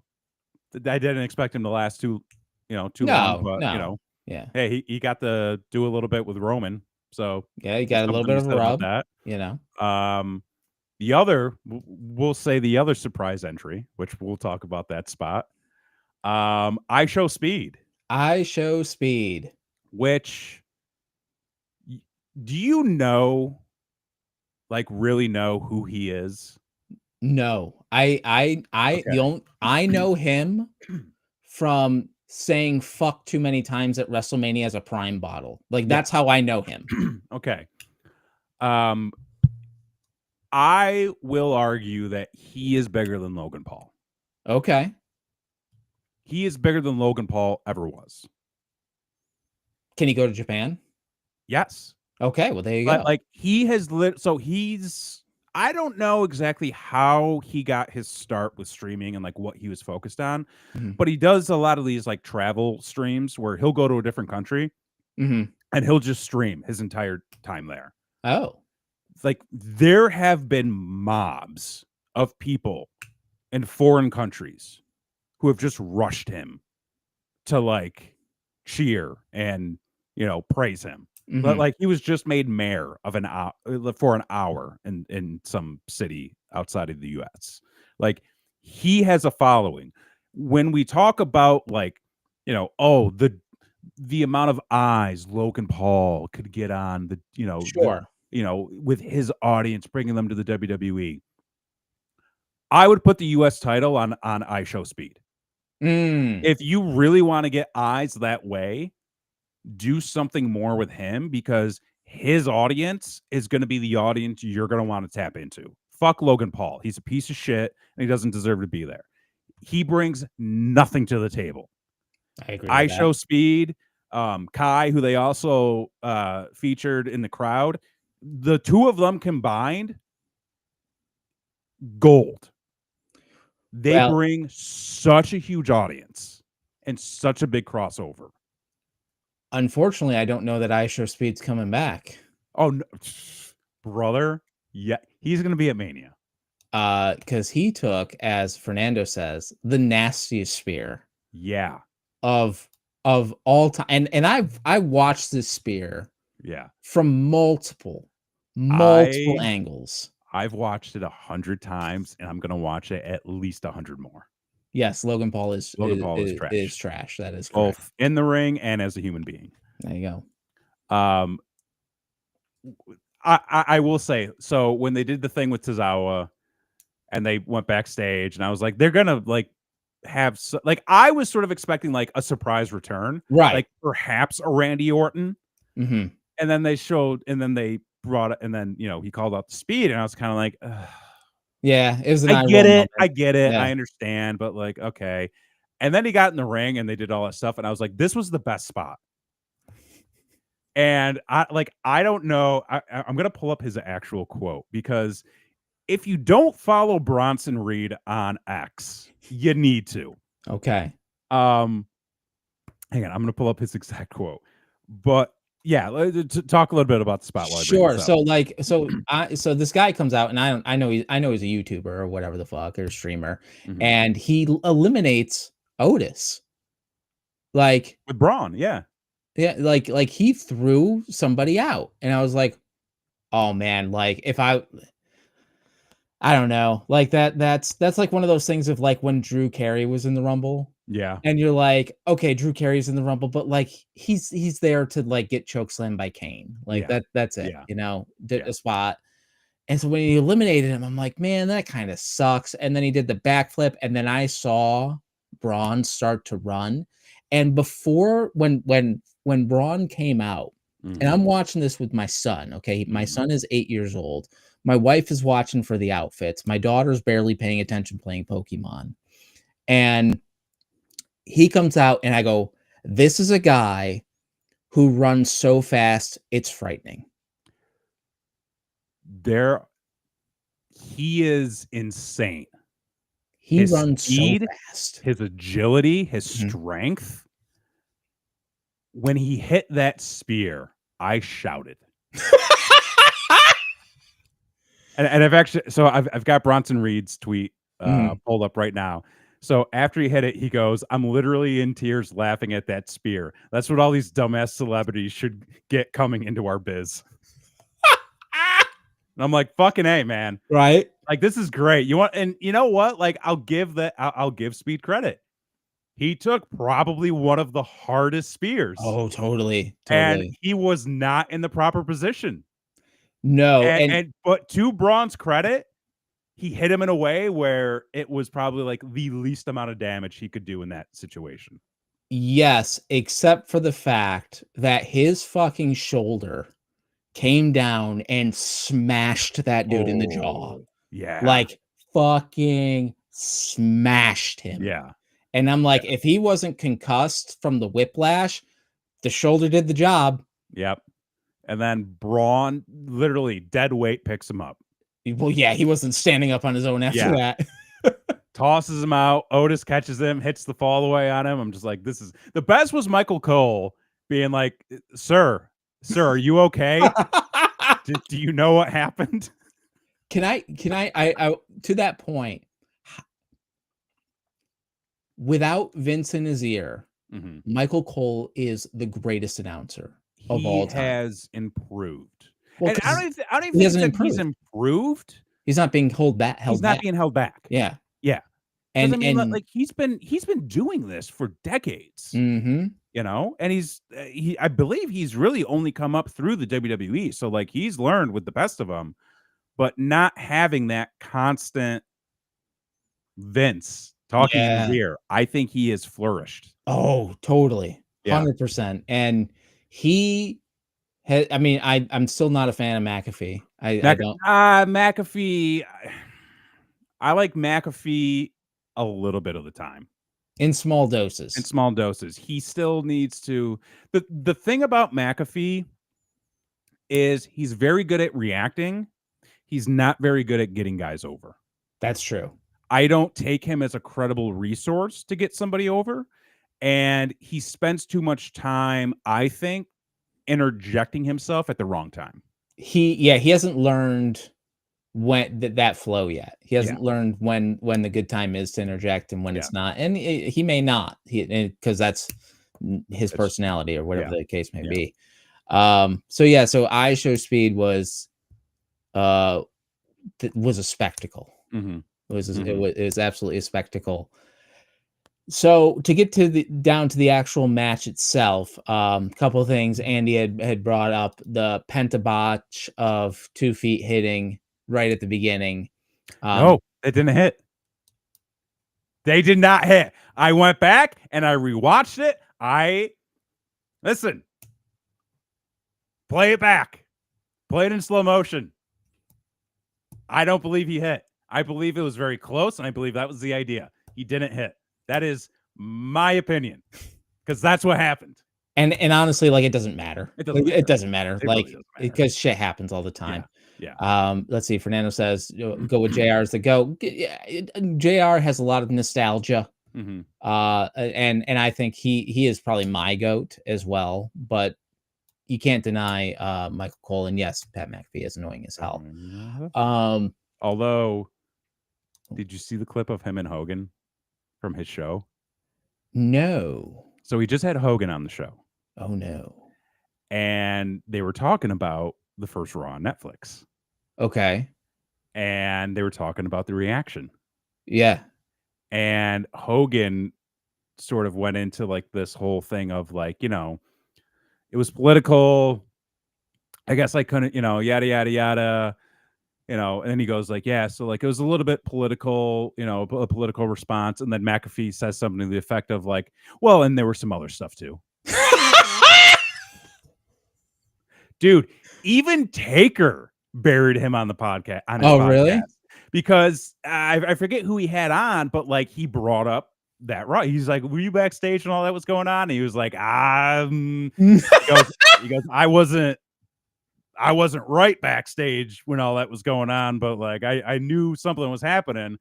[SPEAKER 2] didn't expect him to last too long, but,
[SPEAKER 1] yeah.
[SPEAKER 2] Hey, he got to do a little bit with Roman. So
[SPEAKER 1] yeah, he got a little bit of a rub.
[SPEAKER 2] That. We'll say the other surprise entry, which we'll talk about that spot. I Show Speed. Which do you know? Like, really know who he is?
[SPEAKER 1] No, I know him from saying fuck too many times at WrestleMania as a Prime bottle. Like,
[SPEAKER 2] Yeah.
[SPEAKER 1] that's how I know him.
[SPEAKER 2] Okay. I will argue that he is bigger than Logan Paul.
[SPEAKER 1] Okay.
[SPEAKER 2] He is bigger than Logan Paul ever was.
[SPEAKER 1] Can he go to Japan?
[SPEAKER 2] Yes.
[SPEAKER 1] Okay, well, there you
[SPEAKER 2] But
[SPEAKER 1] go.
[SPEAKER 2] like he has so he's I don't know exactly how he got his start with streaming and like what he was focused on,
[SPEAKER 1] Mhm.
[SPEAKER 2] but he does a lot of these like travel streams where he'll go to a different country
[SPEAKER 1] Mhm.
[SPEAKER 2] and he'll just stream his entire time there.
[SPEAKER 1] Oh.
[SPEAKER 2] It's like there have been mobs of people in foreign countries who have just rushed him to like cheer and praise him. But
[SPEAKER 1] Mhm.
[SPEAKER 2] like he was just made mayor of an hour for an hour in some city outside of the US. Like he has a following. When we talk about like, the amount of eyes Logan Paul could get on
[SPEAKER 1] Sure.
[SPEAKER 2] with his audience bringing them to the WWE. I would put the US title on iShow Speed.
[SPEAKER 1] Mm.
[SPEAKER 2] If you really want to get eyes that way, do something more with him because his audience is going to be the audience you're going to want to tap into. Fuck Logan Paul. He's a piece of shit and he doesn't deserve to be there. He brings nothing to the table.
[SPEAKER 1] I agree
[SPEAKER 2] I
[SPEAKER 1] with that.
[SPEAKER 2] Show Speed, Kai, who they also featured in the crowd, the two of them combined, gold. They
[SPEAKER 1] Well,
[SPEAKER 2] bring such a huge audience and such a big crossover.
[SPEAKER 1] unfortunately, I don't know that iShow Speed's coming back.
[SPEAKER 2] Oh, no, brother. Yeah, he's going to be at Mania.
[SPEAKER 1] Because he took, as Fernando says, the nastiest spear
[SPEAKER 2] Yeah.
[SPEAKER 1] of all time. And I watched this spear
[SPEAKER 2] Yeah.
[SPEAKER 1] from multiple
[SPEAKER 2] I've
[SPEAKER 1] angles.
[SPEAKER 2] watched it 100 times and I'm going to watch it at least 100 more.
[SPEAKER 1] Yes, Logan Paul is
[SPEAKER 2] Logan Paul is trash.
[SPEAKER 1] trash. That is correct.
[SPEAKER 2] Both in the ring and as a human being.
[SPEAKER 1] There you
[SPEAKER 2] go. I will say, so when they did the thing with Tozawa and they went backstage and I was like, they're going to like have like I was sort of expecting like a surprise return,
[SPEAKER 1] right.
[SPEAKER 2] like perhaps a Randy Orton.
[SPEAKER 1] Mm-hmm.
[SPEAKER 2] And then they showed, and then they brought it, and then he called out the Speed, and I was kind of like, ugh.
[SPEAKER 1] Yeah, it was an
[SPEAKER 2] I get it,
[SPEAKER 1] Yeah.
[SPEAKER 2] I understand, but like, okay. And then he got in the ring, and they did all that stuff, and I was like, this was the best spot. And I don't know. I'm gonna pull up his actual quote because if you don't follow Bronson Reed on X, you need to.
[SPEAKER 1] Okay.
[SPEAKER 2] Hang on, I'm gonna pull up his exact quote, but. Yeah, talk a little bit about the spot.
[SPEAKER 1] Sure. So so this guy comes out, and I know he's a YouTuber or whatever the fuck, or streamer, and he eliminates Otis. Like
[SPEAKER 2] with Braun, yeah.
[SPEAKER 1] Yeah, like he threw somebody out, and I was like, oh man, like if I don't know, like that's like one of those things of like when Drew Carey was in the Rumble.
[SPEAKER 2] Yeah.
[SPEAKER 1] And you're like, okay, Drew Carey's in the Rumble, but like he's there to like get chokeslammed by Kane. Like that's it, did a spot. And so when he eliminated him, I'm like, man, that kind of sucks. And then he did the backflip, and then I saw Braun start to run. And before when Braun came out, and I'm watching this with my son, okay? My son is 8 years old. My wife is watching for the outfits. My daughter's barely paying attention playing Pokemon. And he comes out, and I go, this is a guy who runs so fast, it's frightening.
[SPEAKER 2] He is insane.
[SPEAKER 1] He runs so fast.
[SPEAKER 2] His agility, his strength. When he hit that spear, I shouted. and I've actually, so I've got Bronson Reed's tweet pulled up right now. So after he hit it, he goes, I'm literally in tears laughing at that spear. That's what all these dumbass celebrities should get coming into our biz. And I'm like, fucking A, man.
[SPEAKER 1] Right?
[SPEAKER 2] Like, this is great. And you know what? Like, I'll give Speed credit. He took probably one of the hardest spears.
[SPEAKER 1] Oh, totally.
[SPEAKER 2] And he was not in the proper position.
[SPEAKER 1] No.
[SPEAKER 2] But to Braun's credit, he hit him in a way where it was probably like the least amount of damage he could do in that situation.
[SPEAKER 1] Yes, except for the fact that his fucking shoulder came down and smashed that dude in the jaw.
[SPEAKER 2] Yeah.
[SPEAKER 1] Like, fucking smashed him.
[SPEAKER 2] Yeah.
[SPEAKER 1] And I'm like, if he wasn't concussed from the whiplash, the shoulder did the job.
[SPEAKER 2] Yep. And then Braun, literally dead weight, picks him up.
[SPEAKER 1] Well, yeah, he wasn't standing up on his own after that.
[SPEAKER 2] Tosses him out. Otis catches him, hits the fall away on him. I'm just like, this is the best. Was Michael Cole being like, sir, are you okay? do you know what happened?
[SPEAKER 1] Can I to that point, without Vince in his ear, Michael Cole is the greatest announcer of all time.
[SPEAKER 2] He has improved.
[SPEAKER 1] Well,
[SPEAKER 2] And I don't even
[SPEAKER 1] he
[SPEAKER 2] think
[SPEAKER 1] hasn't
[SPEAKER 2] that he's improved.
[SPEAKER 1] He's not being held back.
[SPEAKER 2] He's not being held back.
[SPEAKER 1] Yeah.
[SPEAKER 2] Yeah.
[SPEAKER 1] And
[SPEAKER 2] I mean,
[SPEAKER 1] and
[SPEAKER 2] like he's been doing this for decades.
[SPEAKER 1] Mhm.
[SPEAKER 2] You know, and I believe he's really only come up through the WWE. So like he's learned with the best of them, but not having that constant Vince talking in his ear, I think he has flourished.
[SPEAKER 1] Oh, totally.
[SPEAKER 2] Yeah.
[SPEAKER 1] 100%. And he had, I mean, I'm still not a fan of McAfee. I don't.
[SPEAKER 2] McAfee. I like McAfee a little bit of the time.
[SPEAKER 1] In small doses.
[SPEAKER 2] In small doses. He still needs to. The thing about McAfee is he's very good at reacting. He's not very good at getting guys over.
[SPEAKER 1] That's true.
[SPEAKER 2] I don't take him as a credible resource to get somebody over. And he spends too much time, I think, interjecting himself at the wrong time.
[SPEAKER 1] He hasn't learned when that flow yet. He hasn't learned when the good time is to interject and when it's not. And he may not, because that's his personality or whatever the case may be. So iShowSpeed was a spectacle. It was absolutely a spectacle. So to get down to the actual match itself, a couple of things Andy had brought up: the pentabotch of 2 feet hitting right at the beginning.
[SPEAKER 2] No, it didn't hit. They did not hit. I went back and I rewatched it. Listen. Play it back. Play it in slow motion. I don't believe he hit. I believe it was very close, and I believe that was the idea. He didn't hit. That is my opinion, because that's what happened.
[SPEAKER 1] And honestly, like, it doesn't matter. It doesn't matter.
[SPEAKER 2] It really doesn't matter.
[SPEAKER 1] Because shit happens all the time.
[SPEAKER 2] Yeah.
[SPEAKER 1] Let's see. Fernando says, "Go with JR as the go." JR has a lot of nostalgia. And I think he is probably my goat as well. But you can't deny Michael Cole, and yes, Pat McAfee is annoying as hell.
[SPEAKER 2] Although, did you see the clip of him and Hogan from his show?
[SPEAKER 1] No.
[SPEAKER 2] So he just had Hogan on the show.
[SPEAKER 1] Oh no.
[SPEAKER 2] And they were talking about the first Raw on Netflix.
[SPEAKER 1] Okay.
[SPEAKER 2] And they were talking about the reaction.
[SPEAKER 1] Yeah.
[SPEAKER 2] And Hogan sort of went into like this whole thing of like, you know, it was political. I guess I couldn't, you know, yada, yada, yada. You know, and then he goes like, yeah, so like it was a little bit political, you know, a political response. And then McAfee says something to the effect of like, well, and there was some other stuff too. Dude, even Taker buried him on the podcast.
[SPEAKER 1] Really?
[SPEAKER 2] Because I forget who he had on, but like he brought up that right. He's like, were you backstage and all that was going on? And he was like, he goes, I wasn't right backstage when all that was going on, but like I knew something was happening.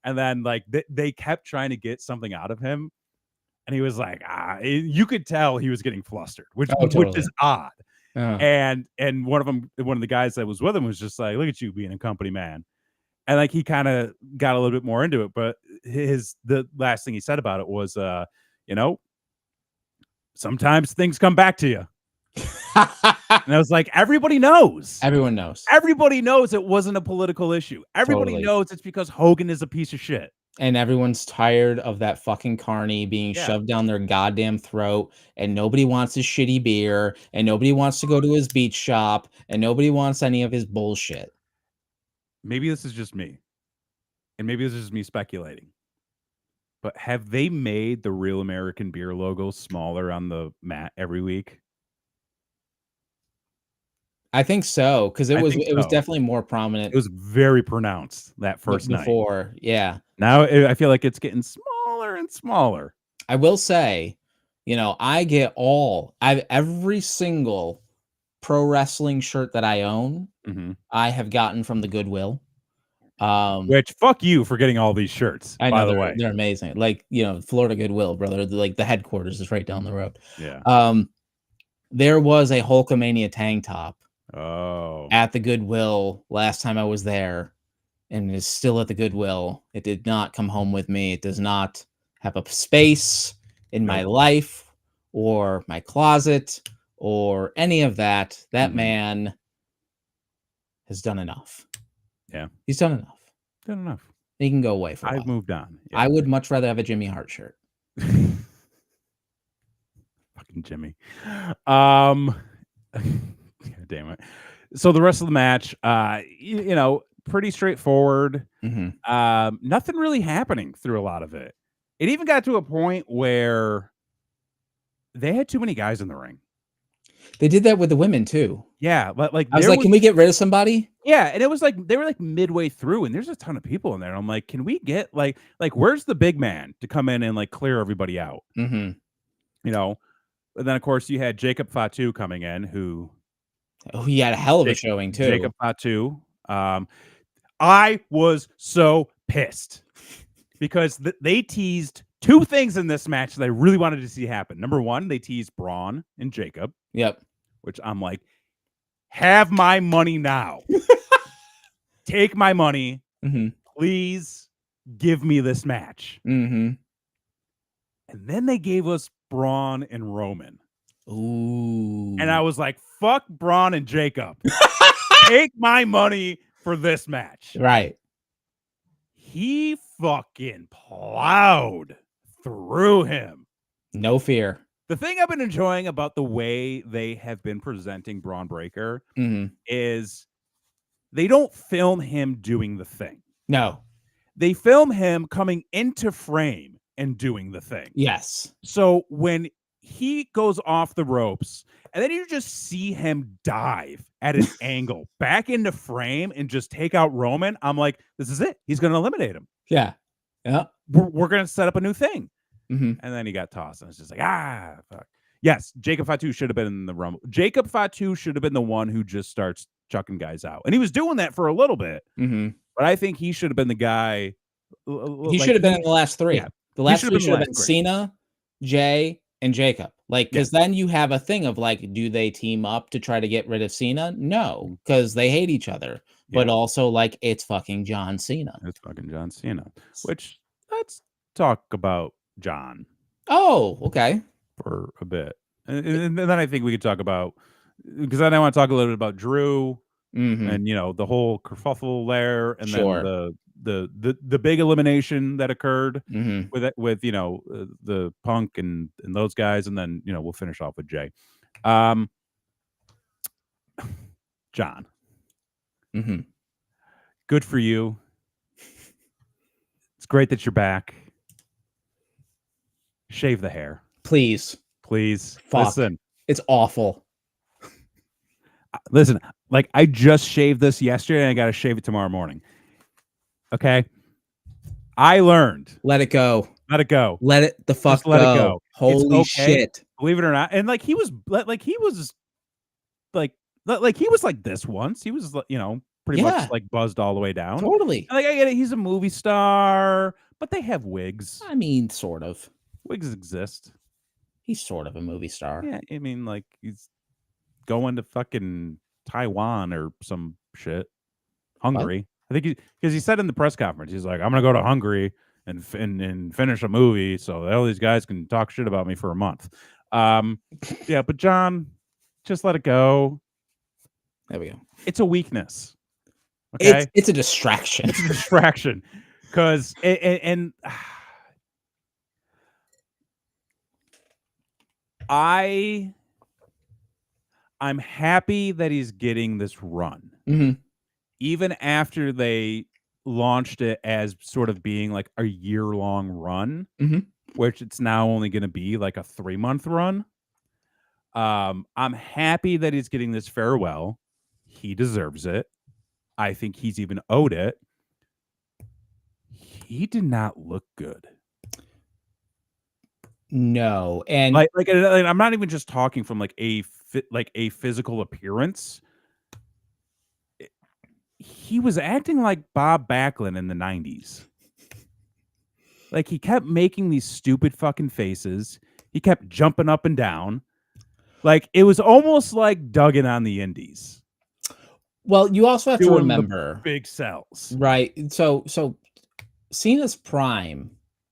[SPEAKER 2] And then like they kept trying to get something out of him. And he was like, you could tell he was getting flustered, which is odd. And one of the guys that was with him was just like, look at you being a company man. And like he kind of got a little bit more into it, but the last thing he said about it was you know, sometimes things come back to you. And I was like, everybody knows.
[SPEAKER 1] Everyone knows.
[SPEAKER 2] Everybody knows it wasn't a political issue. Everybody knows it's because Hogan is a piece of shit.
[SPEAKER 1] And everyone's tired of that fucking carny being shoved down their goddamn throat, and nobody wants his shitty beer, and nobody wants to go to his beach shop, and nobody wants any of his bullshit.
[SPEAKER 2] Maybe this is just me. and maybe this is me speculating, but have they made the Real American Beer logo smaller on the mat every week?
[SPEAKER 1] I think so, because it
[SPEAKER 2] I
[SPEAKER 1] was
[SPEAKER 2] think
[SPEAKER 1] it was
[SPEAKER 2] so.
[SPEAKER 1] definitely more
[SPEAKER 2] It
[SPEAKER 1] prominent
[SPEAKER 2] was very pronounced that first night.
[SPEAKER 1] before. Yeah.
[SPEAKER 2] Now I feel like it's getting smaller and smaller.
[SPEAKER 1] I will say, I've every single pro wrestling shirt that I own,
[SPEAKER 2] Mhm.
[SPEAKER 1] I have gotten from the Goodwill.
[SPEAKER 2] Which, fuck you for getting all these shirts,
[SPEAKER 1] I
[SPEAKER 2] by
[SPEAKER 1] know
[SPEAKER 2] the way.
[SPEAKER 1] they're amazing. Like, Florida Goodwill, brother. Like the headquarters is right down the road.
[SPEAKER 2] Yeah.
[SPEAKER 1] There was a Hulkamania tank top
[SPEAKER 2] Oh.
[SPEAKER 1] at the Goodwill last time I was there, and it is still at the Goodwill. It did not come home with me. It does not have a space in my
[SPEAKER 2] Nope.
[SPEAKER 1] life or my closet or any of that. That
[SPEAKER 2] Mhm.
[SPEAKER 1] man has done enough.
[SPEAKER 2] Yeah.
[SPEAKER 1] He's done enough.
[SPEAKER 2] Good enough.
[SPEAKER 1] He can go away for a
[SPEAKER 2] I've
[SPEAKER 1] while.
[SPEAKER 2] moved on.
[SPEAKER 1] I
[SPEAKER 2] Yeah.
[SPEAKER 1] would much rather have a Jimmy Hart shirt.
[SPEAKER 2] Fucking Jimmy. God damn it. So the rest of the match, pretty straightforward.
[SPEAKER 1] Mhm.
[SPEAKER 2] Nothing really happening through a lot of it. It even got to a point where they had too many guys in the ring.
[SPEAKER 1] They did that with the women too.
[SPEAKER 2] Yeah, but like
[SPEAKER 1] I was
[SPEAKER 2] there
[SPEAKER 1] like,
[SPEAKER 2] was
[SPEAKER 1] "Can we get rid of somebody?"
[SPEAKER 2] yeah, and it was like they were like midway through, and there's a ton of people in there. I'm like, can we get like where's the big man to come in and like clear everybody out?
[SPEAKER 1] Mhm.
[SPEAKER 2] You know, and then of course you had Jacob Fatu coming in, who
[SPEAKER 1] Oh, he had a hell of a
[SPEAKER 2] Jake,
[SPEAKER 1] showing too.
[SPEAKER 2] Jacob Fatu. I was so pissed because they teased two things in this match that I really wanted to see happen. Number one, they teased Braun and Jacob,
[SPEAKER 1] Yep.
[SPEAKER 2] which I'm like, have my money now. Take my money.
[SPEAKER 1] Mhm.
[SPEAKER 2] Please give me this match.
[SPEAKER 1] Mhm.
[SPEAKER 2] And then they gave us Braun and Roman.
[SPEAKER 1] Ooh.
[SPEAKER 2] And I was like, fuck Braun and Jacob. Take my money for this match.
[SPEAKER 1] Right.
[SPEAKER 2] He fucking plowed through him.
[SPEAKER 1] No fear.
[SPEAKER 2] The thing I've been enjoying about the way they have been presenting Braun Breaker
[SPEAKER 1] Mhm.
[SPEAKER 2] is they don't film him doing the thing.
[SPEAKER 1] No.
[SPEAKER 2] They film him coming into frame and doing the thing.
[SPEAKER 1] Yes.
[SPEAKER 2] So when he goes off the ropes and then you just see him dive at an angle back into frame and just take out Roman, I'm like, this is it. He's going to eliminate him.
[SPEAKER 1] Yeah. Yeah.
[SPEAKER 2] We're going to set up a new thing.
[SPEAKER 1] Mhm.
[SPEAKER 2] And then he got tossed. And it's just like, fuck. Yes, Jacob Fatu should have been in the Rumble. Jacob Fatu should have been the one who just starts chucking guys out. And he was doing that for a little bit.
[SPEAKER 1] Mhm.
[SPEAKER 2] But I think he should have been the guy.
[SPEAKER 1] He should have been in the last 3.
[SPEAKER 2] Yeah,
[SPEAKER 1] The last 3
[SPEAKER 2] been the
[SPEAKER 1] should have
[SPEAKER 2] last
[SPEAKER 1] been
[SPEAKER 2] 3.
[SPEAKER 1] Cena, Jay, and Jacob. Like,
[SPEAKER 2] Yeah.
[SPEAKER 1] because then you have a thing of like, do they team up to try to get rid of Cena? No,
[SPEAKER 2] Mm.
[SPEAKER 1] because they hate each other. But
[SPEAKER 2] Yeah.
[SPEAKER 1] also, like, it's fucking John Cena.
[SPEAKER 2] It's fucking John Cena. Which, let's talk about John
[SPEAKER 1] Oh, okay.
[SPEAKER 2] for a bit. And then I think we could talk about, because then I want to talk a little bit about Drew
[SPEAKER 1] Mhm.
[SPEAKER 2] and, the whole kerfuffle there, and
[SPEAKER 1] Sure.
[SPEAKER 2] then the big elimination that occurred
[SPEAKER 1] Mhm.
[SPEAKER 2] with the Punk and those guys, and then we'll finish off with Jay. John,
[SPEAKER 1] Mhm.
[SPEAKER 2] good for you. It's great that you're back. Shave the hair,
[SPEAKER 1] Please.
[SPEAKER 2] please.
[SPEAKER 1] Fuck. It's awful.
[SPEAKER 2] Listen, like I just shaved this yesterday and I got to shave it tomorrow morning. Okay. I learned.
[SPEAKER 1] Let it go.
[SPEAKER 2] Let it go.
[SPEAKER 1] Let it the fuck
[SPEAKER 2] Just let
[SPEAKER 1] go.
[SPEAKER 2] it go.
[SPEAKER 1] Holy
[SPEAKER 2] it's okay,
[SPEAKER 1] shit.
[SPEAKER 2] believe it or not. And like he was like he was like this once. He was pretty much
[SPEAKER 1] Yeah.
[SPEAKER 2] like buzzed all the way down.
[SPEAKER 1] Totally.
[SPEAKER 2] And, like I get it, he's a movie star, but they have wigs.
[SPEAKER 1] I mean, sort of.
[SPEAKER 2] Wigs exist.
[SPEAKER 1] He's sort of a movie star.
[SPEAKER 2] Yeah, I mean, like he's going to fucking Taiwan or some shit. Hungary. I think because he said in the press conference, he's like, I'm gonna go to Hungary and finish a movie so that all these guys can talk shit about me for a month. Yeah, but John, just let it go.
[SPEAKER 1] There we go.
[SPEAKER 2] It's a weakness. Okay,
[SPEAKER 1] it's a distraction.
[SPEAKER 2] It's a distraction. Because I'm happy that he's getting this run.
[SPEAKER 1] Mhm.
[SPEAKER 2] Even after they launched it as sort of being like a year-long run,
[SPEAKER 1] Mhm.
[SPEAKER 2] which it's now only going to be like a 3-month run. I'm happy that he's getting this farewell. He deserves it. I think he's even owed it. He did not look good.
[SPEAKER 1] No, and
[SPEAKER 2] Like I'm not even just talking from like a physical appearance. He was acting like Bob Backlund in the 90s. Like he kept making these stupid fucking faces. He kept jumping up and down. Like it was almost like Duggan on the Indies.
[SPEAKER 1] well, you also have to
[SPEAKER 2] Doing the
[SPEAKER 1] remember,
[SPEAKER 2] big sells.
[SPEAKER 1] right? So Cena's prime,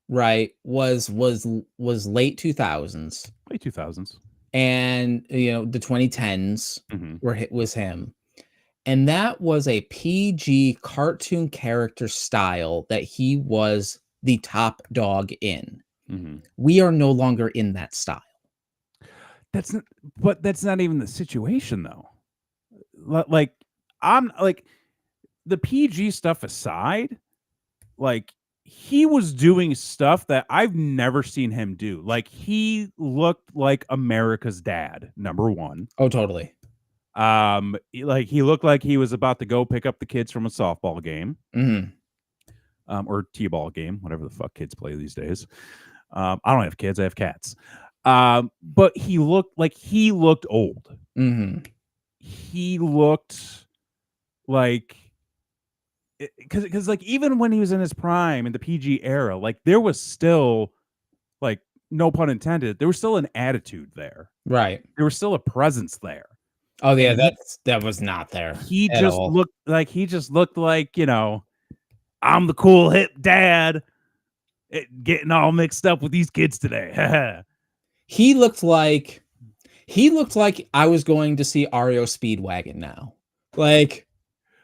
[SPEAKER 1] right, was late 2000s,
[SPEAKER 2] Late 2000s.
[SPEAKER 1] and the 2010s
[SPEAKER 2] Mm-hmm.
[SPEAKER 1] was him. And that was a PG cartoon character style that he was the top dog in.
[SPEAKER 2] Mm-hmm.
[SPEAKER 1] We are no longer in that style.
[SPEAKER 2] But that's not even the situation though. Like I'm like the PG stuff aside, like he was doing stuff that I've never seen him do. Like he looked like America's dad, number one.
[SPEAKER 1] Oh, totally.
[SPEAKER 2] Like he looked like he was about to go pick up the kids from a softball game,
[SPEAKER 1] Mhm.
[SPEAKER 2] or t-ball game, whatever the fuck kids play these days. I don't have kids, I have cats. But he looked old.
[SPEAKER 1] Mhm.
[SPEAKER 2] He looked like, because like even when he was in his prime in the PG era, like there was still, like, no pun intended, there was still an attitude there.
[SPEAKER 1] Right.
[SPEAKER 2] There was still a presence there.
[SPEAKER 1] Oh, yeah,
[SPEAKER 2] And
[SPEAKER 1] that was not there
[SPEAKER 2] he
[SPEAKER 1] at
[SPEAKER 2] just
[SPEAKER 1] all.
[SPEAKER 2] looked like, I'm the cool hip dad, getting all mixed up with these kids today.
[SPEAKER 1] He looked like I was going to see REO Speedwagon now. Like,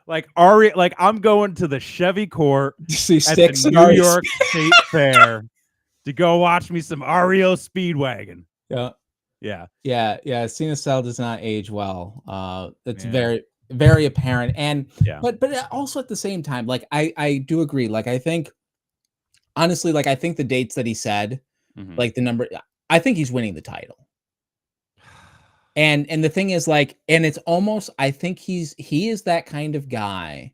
[SPEAKER 2] like Ari, like I'm going to the Chevy Court
[SPEAKER 1] see
[SPEAKER 2] at the
[SPEAKER 1] Sticks and
[SPEAKER 2] New
[SPEAKER 1] REO
[SPEAKER 2] York State Fair to go watch me some REO Speedwagon.
[SPEAKER 1] Yeah.
[SPEAKER 2] Yeah.
[SPEAKER 1] Yeah, Cena style does not age well. It's
[SPEAKER 2] Yeah.
[SPEAKER 1] very, very apparent. And
[SPEAKER 2] Yeah.
[SPEAKER 1] but also at the same time, like I do agree. Like I think honestly, like I think the dates that he said,
[SPEAKER 2] Mhm.
[SPEAKER 1] like the number, I think he's winning the title. And the thing is, like, and it's almost, I think he is that kind of guy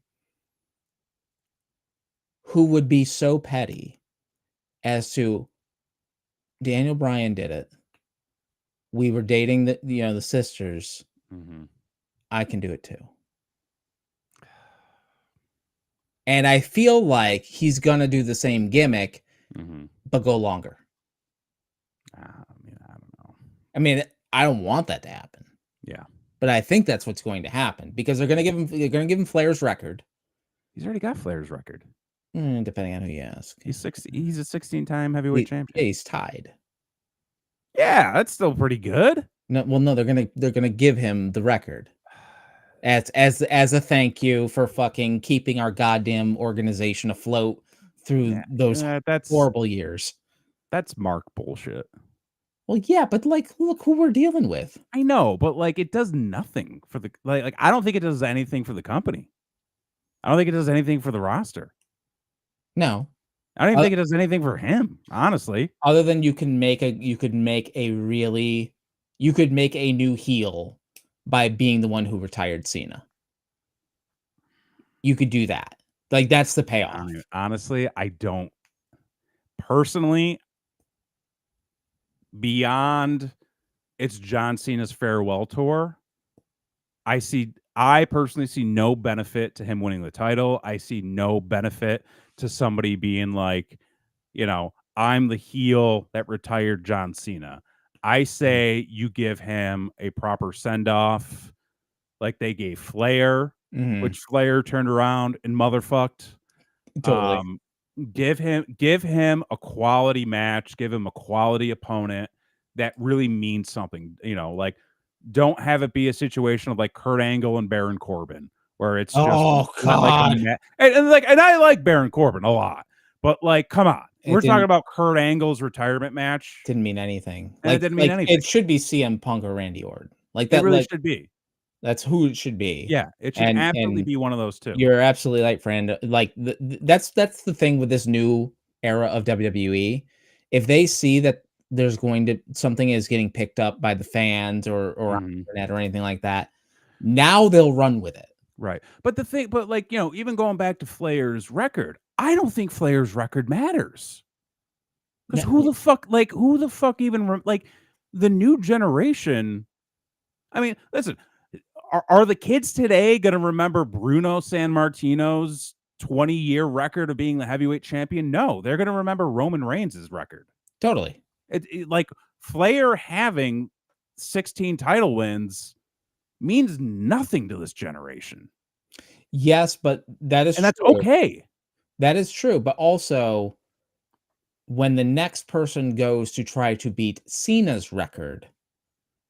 [SPEAKER 1] who would be so petty as to Daniel Bryan did it. We were dating the sisters.
[SPEAKER 2] Mhm.
[SPEAKER 1] I can do it too. And I feel like he's gonna do the same gimmick,
[SPEAKER 2] Mhm.
[SPEAKER 1] but go longer.
[SPEAKER 2] I mean, I don't know.
[SPEAKER 1] I mean, I don't want that to happen,
[SPEAKER 2] Yeah.
[SPEAKER 1] but I think that's what's going to happen because they're gonna give him Flair's record.
[SPEAKER 2] He's already got Flair's record.
[SPEAKER 1] Depending on who you ask.
[SPEAKER 2] He's a 16-time heavyweight champion.
[SPEAKER 1] He's tied.
[SPEAKER 2] Yeah, that's still pretty good.
[SPEAKER 1] No, well, no, they're gonna give him the record as a thank you for fucking keeping our goddamn organization afloat through those
[SPEAKER 2] That's
[SPEAKER 1] horrible years.
[SPEAKER 2] Mark bullshit.
[SPEAKER 1] Well, yeah, but like, look who we're dealing with.
[SPEAKER 2] I know, but like it does nothing for the like I don't think it does anything for the company. I don't think it does anything for the roster.
[SPEAKER 1] No,
[SPEAKER 2] I don't even think it does anything for him, honestly.
[SPEAKER 1] other than you could make a new heel by being the one who retired Cena. You could do that. Like that's the payoff.
[SPEAKER 2] Honestly, I don't personally, beyond it's John Cena's farewell tour. I personally see no benefit to him winning the title. I see no benefit to somebody being like, I'm the heel that retired John Cena. I say you give him a proper send off, like they gave Flair, which Flair turned around and motherfucked.
[SPEAKER 1] Totally.
[SPEAKER 2] Give him a quality match, give him a quality opponent that really means something. Like don't have it be a situation of like Kurt Angle and Baron Corbin, where it's just
[SPEAKER 1] God.
[SPEAKER 2] and I like Baron Corbin a lot, but like, come on, we're talking
[SPEAKER 1] didn't
[SPEAKER 2] about Kurt Angle's retirement match.
[SPEAKER 1] didn't mean anything.
[SPEAKER 2] And it didn't mean anything.
[SPEAKER 1] It should be CM Punk or Randy Orton. Like
[SPEAKER 2] It
[SPEAKER 1] that.
[SPEAKER 2] really
[SPEAKER 1] Like
[SPEAKER 2] should be.
[SPEAKER 1] That's who it should be.
[SPEAKER 2] Yeah, it should absolutely be one of those two.
[SPEAKER 1] You're absolutely right, friend. Like that's the thing with this new era of WWE. If they see that there's going to something is getting picked up by the fans or on
[SPEAKER 2] Mhm.
[SPEAKER 1] the internet or anything like that, now they'll run with it.
[SPEAKER 2] Right. But like, even going back to Flair's record, I don't think Flair's record matters. Because
[SPEAKER 1] No,
[SPEAKER 2] who the fuck even, like, the new generation, I mean, listen, are the kids today going to remember Bruno Sammartino's 20-year record of being the heavyweight champion? No, they're going to remember Roman Reigns' record.
[SPEAKER 1] totally.
[SPEAKER 2] Like, Flair having 16 title wins means nothing to this generation.
[SPEAKER 1] Yes, but that is
[SPEAKER 2] And that's
[SPEAKER 1] true.
[SPEAKER 2] okay.
[SPEAKER 1] That is true. But also, when the next person goes to try to beat Cena's record,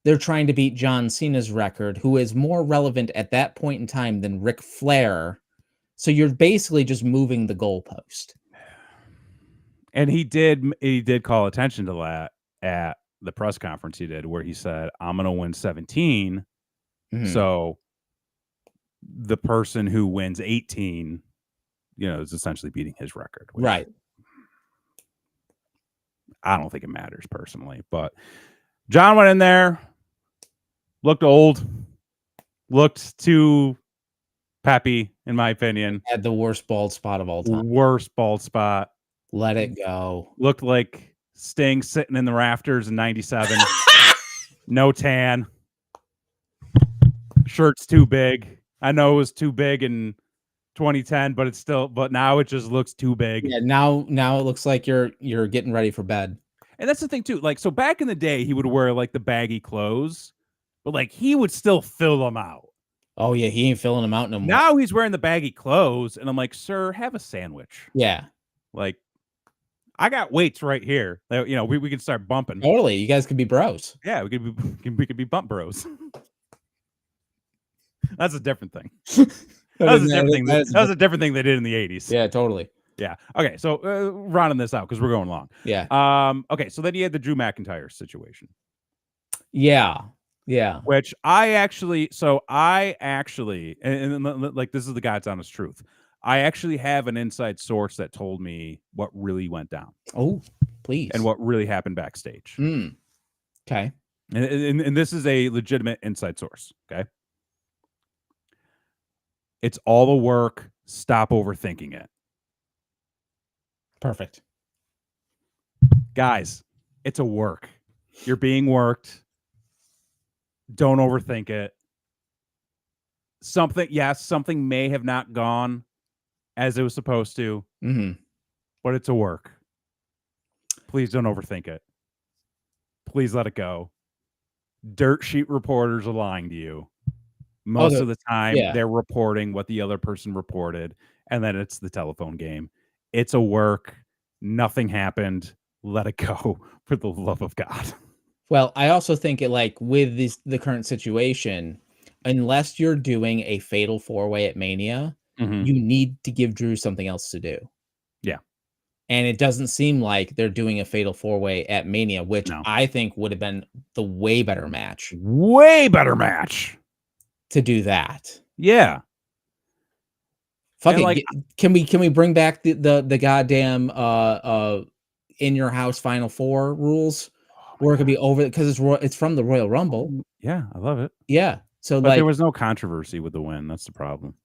[SPEAKER 1] they're trying to beat John Cena's record, who is more relevant at that point in time than Ric Flair. So you're basically just moving the goalpost.
[SPEAKER 2] And he did call attention to that at the press conference he did, where he said, "I'm going to win 17."
[SPEAKER 1] Mhm.
[SPEAKER 2] So the person who wins 18, is essentially beating his record.
[SPEAKER 1] Right.
[SPEAKER 2] I don't think it matters personally, but John went in there, looked old, looked too peppy, in my opinion.
[SPEAKER 1] Had the worst bald spot of all time.
[SPEAKER 2] Worst bald spot.
[SPEAKER 1] Let it go.
[SPEAKER 2] Looked like Sting sitting in the rafters in 97. No tan. Shirt's too big. I know it was too big in 2010, but now it just looks too big.
[SPEAKER 1] Yeah, now it looks like you're getting ready for bed.
[SPEAKER 2] And that's the thing too. Like, so back in the day, he would wear like the baggy clothes, but like he would still fill them out.
[SPEAKER 1] Oh yeah, he ain't filling them out no more.
[SPEAKER 2] Now he's wearing the baggy clothes, and I'm like, sir, have a sandwich.
[SPEAKER 1] Yeah,
[SPEAKER 2] Like, I got weights right here. We can start bumping.
[SPEAKER 1] totally. You guys could be bros.
[SPEAKER 2] Yeah, we could be bump bros. That's a different thing. That was a different thing. That was a different thing they did in the 80s.
[SPEAKER 1] Yeah, totally.
[SPEAKER 2] Yeah. Okay. So rounding this out because we're going long.
[SPEAKER 1] Yeah.
[SPEAKER 2] Okay. So then you had the Drew McIntyre situation.
[SPEAKER 1] Yeah. Yeah.
[SPEAKER 2] Which I actually, and like, this is the God's honest truth. I actually have an inside source that told me what really went down.
[SPEAKER 1] Oh, please.
[SPEAKER 2] And what really happened backstage.
[SPEAKER 1] Okay.
[SPEAKER 2] And this is a legitimate inside source. Okay. It's all the work. Stop overthinking it.
[SPEAKER 1] Perfect.
[SPEAKER 2] Guys, it's a work. You're being worked. Don't overthink it. Something may have not gone as it was supposed to, but it's a work. Please don't overthink it. Please let it go. Dirt sheet reporters are lying to you. Most of the time, they're reporting what the other person reported, and then it's the telephone game. It's a work. Nothing happened. Let it go, for the love of God.
[SPEAKER 1] Well, I also think with the current situation, unless you're doing a fatal 4-way at Mania, you need to give Drew something else to do.
[SPEAKER 2] Yeah.
[SPEAKER 1] And it doesn't seem like they're doing a fatal 4-way at Mania, which I think would have been the way better match.
[SPEAKER 2] Way better match
[SPEAKER 1] to do that.
[SPEAKER 2] Yeah.
[SPEAKER 1] Fuck it. Can we bring back the goddamn in your house Final Four rules where it could be over because it's from the Royal Rumble.
[SPEAKER 2] Yeah, I love it.
[SPEAKER 1] Yeah. So
[SPEAKER 2] but there was no controversy with the win. That's the problem.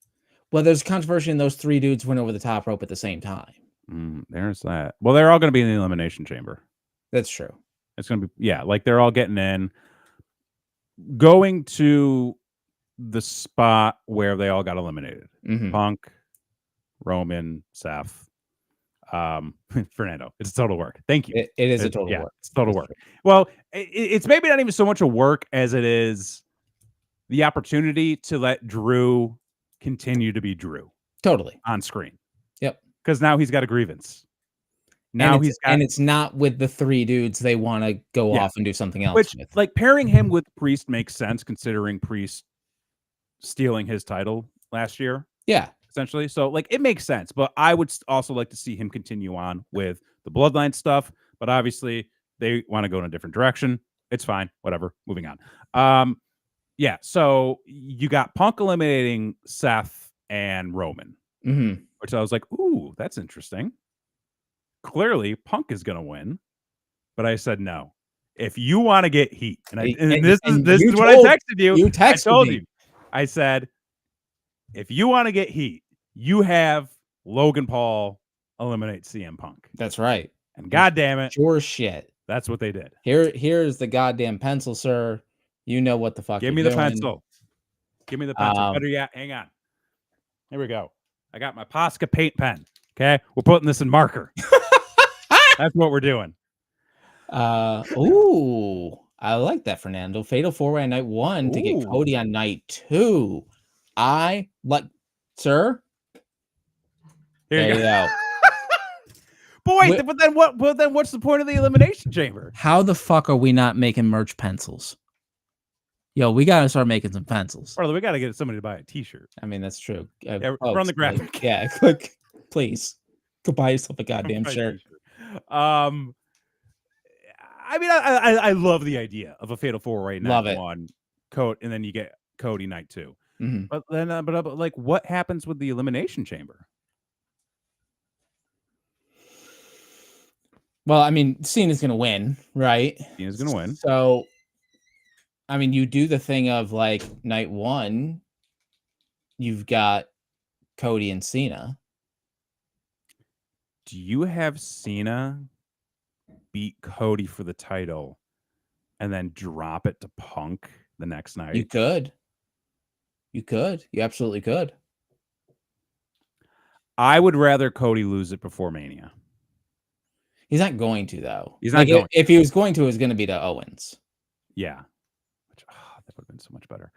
[SPEAKER 1] Well, there's controversy in those three dudes went over the top rope at the same time.
[SPEAKER 2] There's that. Well, they're all going to be in the Elimination Chamber.
[SPEAKER 1] That's true.
[SPEAKER 2] It's going to be, like they're all getting in. Going to the spot where they all got eliminated. Punk, Roman, Seth, Fernando. It's a total work. Thank you.
[SPEAKER 1] It is a total work.
[SPEAKER 2] It's total work. Well, it's maybe not even so much a work as it is the opportunity to let Drew continue to be Drew.
[SPEAKER 1] Totally.
[SPEAKER 2] On screen.
[SPEAKER 1] Yep.
[SPEAKER 2] Because now he's got a grievance.
[SPEAKER 1] Now and it's not with the three dudes they want to go off and do something else.
[SPEAKER 2] Which, like, pairing him with Priest makes sense considering Priest stealing his title last year.
[SPEAKER 1] Yeah.
[SPEAKER 2] Essentially. So, like, it makes sense. But I would also like to see him continue on with the Bloodline stuff. But obviously, they want to go in a different direction. It's fine. Whatever. Moving on. Yeah, so you got Punk eliminating Seth and Roman, which I was like, ooh, that's interesting. Clearly, Punk is going to win, but I said no. If you want to get heat, and this is what I texted you.
[SPEAKER 1] You texted
[SPEAKER 2] I told
[SPEAKER 1] me.
[SPEAKER 2] you. I said, if you want to get heat, you have Logan Paul eliminate CM Punk.
[SPEAKER 1] That's right.
[SPEAKER 2] And God damn it,
[SPEAKER 1] sure shit.
[SPEAKER 2] That's what they did.
[SPEAKER 1] Here's the goddamn pencil, sir. You know what the fuck.
[SPEAKER 2] Give me the pencil. Give me the pencil. Better yet, hang on. Here we go. I got my Posca paint pen. Okay, we're putting this in marker. That's what we're doing.
[SPEAKER 1] Ooh, I like that, Fernando. Fatal 4-way on night 1 to get Cody on night 2. I like, sir.
[SPEAKER 2] There you go. But wait, but then what? But then what's the point of the elimination chamber?
[SPEAKER 1] How the fuck are we not making merch pencils? Yo, we gotta start making some pencils.
[SPEAKER 2] Or we gotta get somebody to buy a T-shirt.
[SPEAKER 1] I mean, that's true.
[SPEAKER 2] Run the graphic.
[SPEAKER 1] Like, yeah, click, please. Go buy yourself a goddamn shirt.
[SPEAKER 2] I mean, I love the idea of a fatal 4-way night 1, Code, and then you get Cody night 2. But then, but like, what happens with the elimination chamber?
[SPEAKER 1] Well, I mean, Cena's gonna win, right?
[SPEAKER 2] Cena's gonna win.
[SPEAKER 1] So, I mean, you do the thing of like night 1, you've got Cody and Cena.
[SPEAKER 2] Do you have Cena beat Cody for the title and then drop it to Punk the next night?
[SPEAKER 1] You could. You could. You absolutely could.
[SPEAKER 2] I would rather Cody lose it before Mania.
[SPEAKER 1] He's not going to, though.
[SPEAKER 2] He's not going.
[SPEAKER 1] If he was going to, it was going to be to Owens.
[SPEAKER 2] Yeah. Which, that would have been so much better.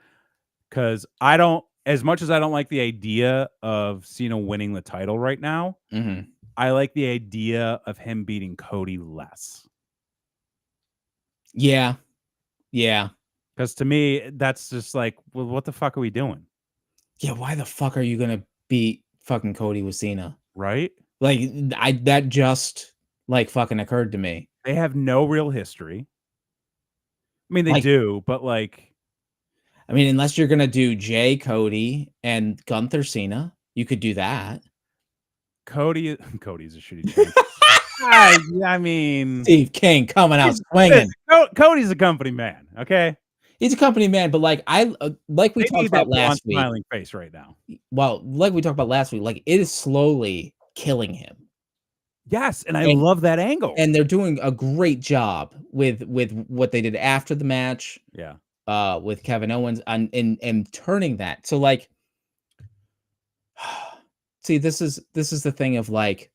[SPEAKER 2] Because I don't, as much as I don't like the idea of Cena winning the title right now, I like the idea of him beating Cody less.
[SPEAKER 1] Yeah. Yeah.
[SPEAKER 2] Because to me, that's just like, well, what the fuck are we doing?
[SPEAKER 1] Yeah, why the fuck are you going to beat fucking Cody with Cena?
[SPEAKER 2] Right?
[SPEAKER 1] Like, that just, like, fucking occurred to me.
[SPEAKER 2] They have no real history. I mean, they do, but like...
[SPEAKER 1] I mean, unless you're going to do Jay, Cody, and Gunther Cena, you could do that.
[SPEAKER 2] Cody's a shitty champ. I mean...
[SPEAKER 1] Steve King coming out swinging.
[SPEAKER 2] Cody's a company man, okay?
[SPEAKER 1] He's a company man, but like we talked about last week.
[SPEAKER 2] Smiling face right now.
[SPEAKER 1] Well, like we talked about last week, like it is slowly killing him.
[SPEAKER 2] Yes, and I love that angle.
[SPEAKER 1] And they're doing a great job with what they did after the match.
[SPEAKER 2] Yeah.
[SPEAKER 1] With Kevin Owens and turning that. So like, see, this is the thing of like,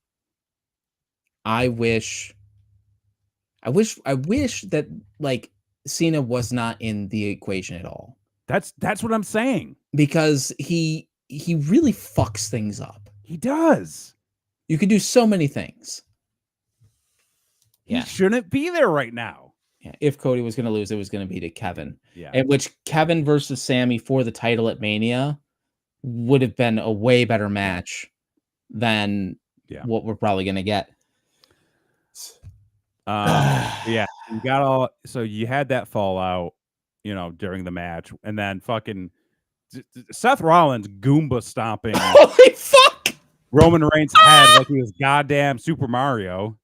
[SPEAKER 1] I wish that like Cena was not in the equation at all.
[SPEAKER 2] That's what I'm saying.
[SPEAKER 1] Because he really fucks things up.
[SPEAKER 2] He does.
[SPEAKER 1] You could do so many things.
[SPEAKER 2] He shouldn't be there right now.
[SPEAKER 1] Yeah. If Cody was going to lose, it was going to be to Kevin.
[SPEAKER 2] Yeah.
[SPEAKER 1] In which Kevin versus Sammy for the title at Mania would have been a way better match than what we're probably going to get.
[SPEAKER 2] Yeah, you got all. So you had that fallout, during the match, and then fucking Seth Rollins Goomba stomping.
[SPEAKER 1] Holy fuck!
[SPEAKER 2] Roman Reigns' head like he was goddamn Super Mario.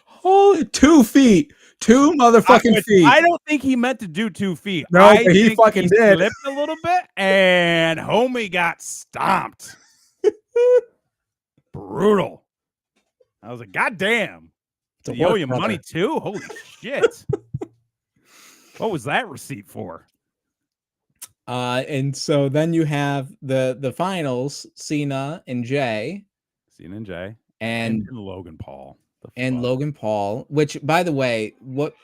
[SPEAKER 1] Holy 2 feet, 2 motherfucking feet.
[SPEAKER 2] I don't think he meant to do 2 feet.
[SPEAKER 1] No, but he fucking did.
[SPEAKER 2] Slipped a little bit, and homie got stomped. Brutal. I was like, God damn. You owe you money too? Holy shit. What was that receipt for?
[SPEAKER 1] And so then you have the finals, Cena and Jay. And
[SPEAKER 2] Logan Paul.
[SPEAKER 1] Logan Paul, which by the way, what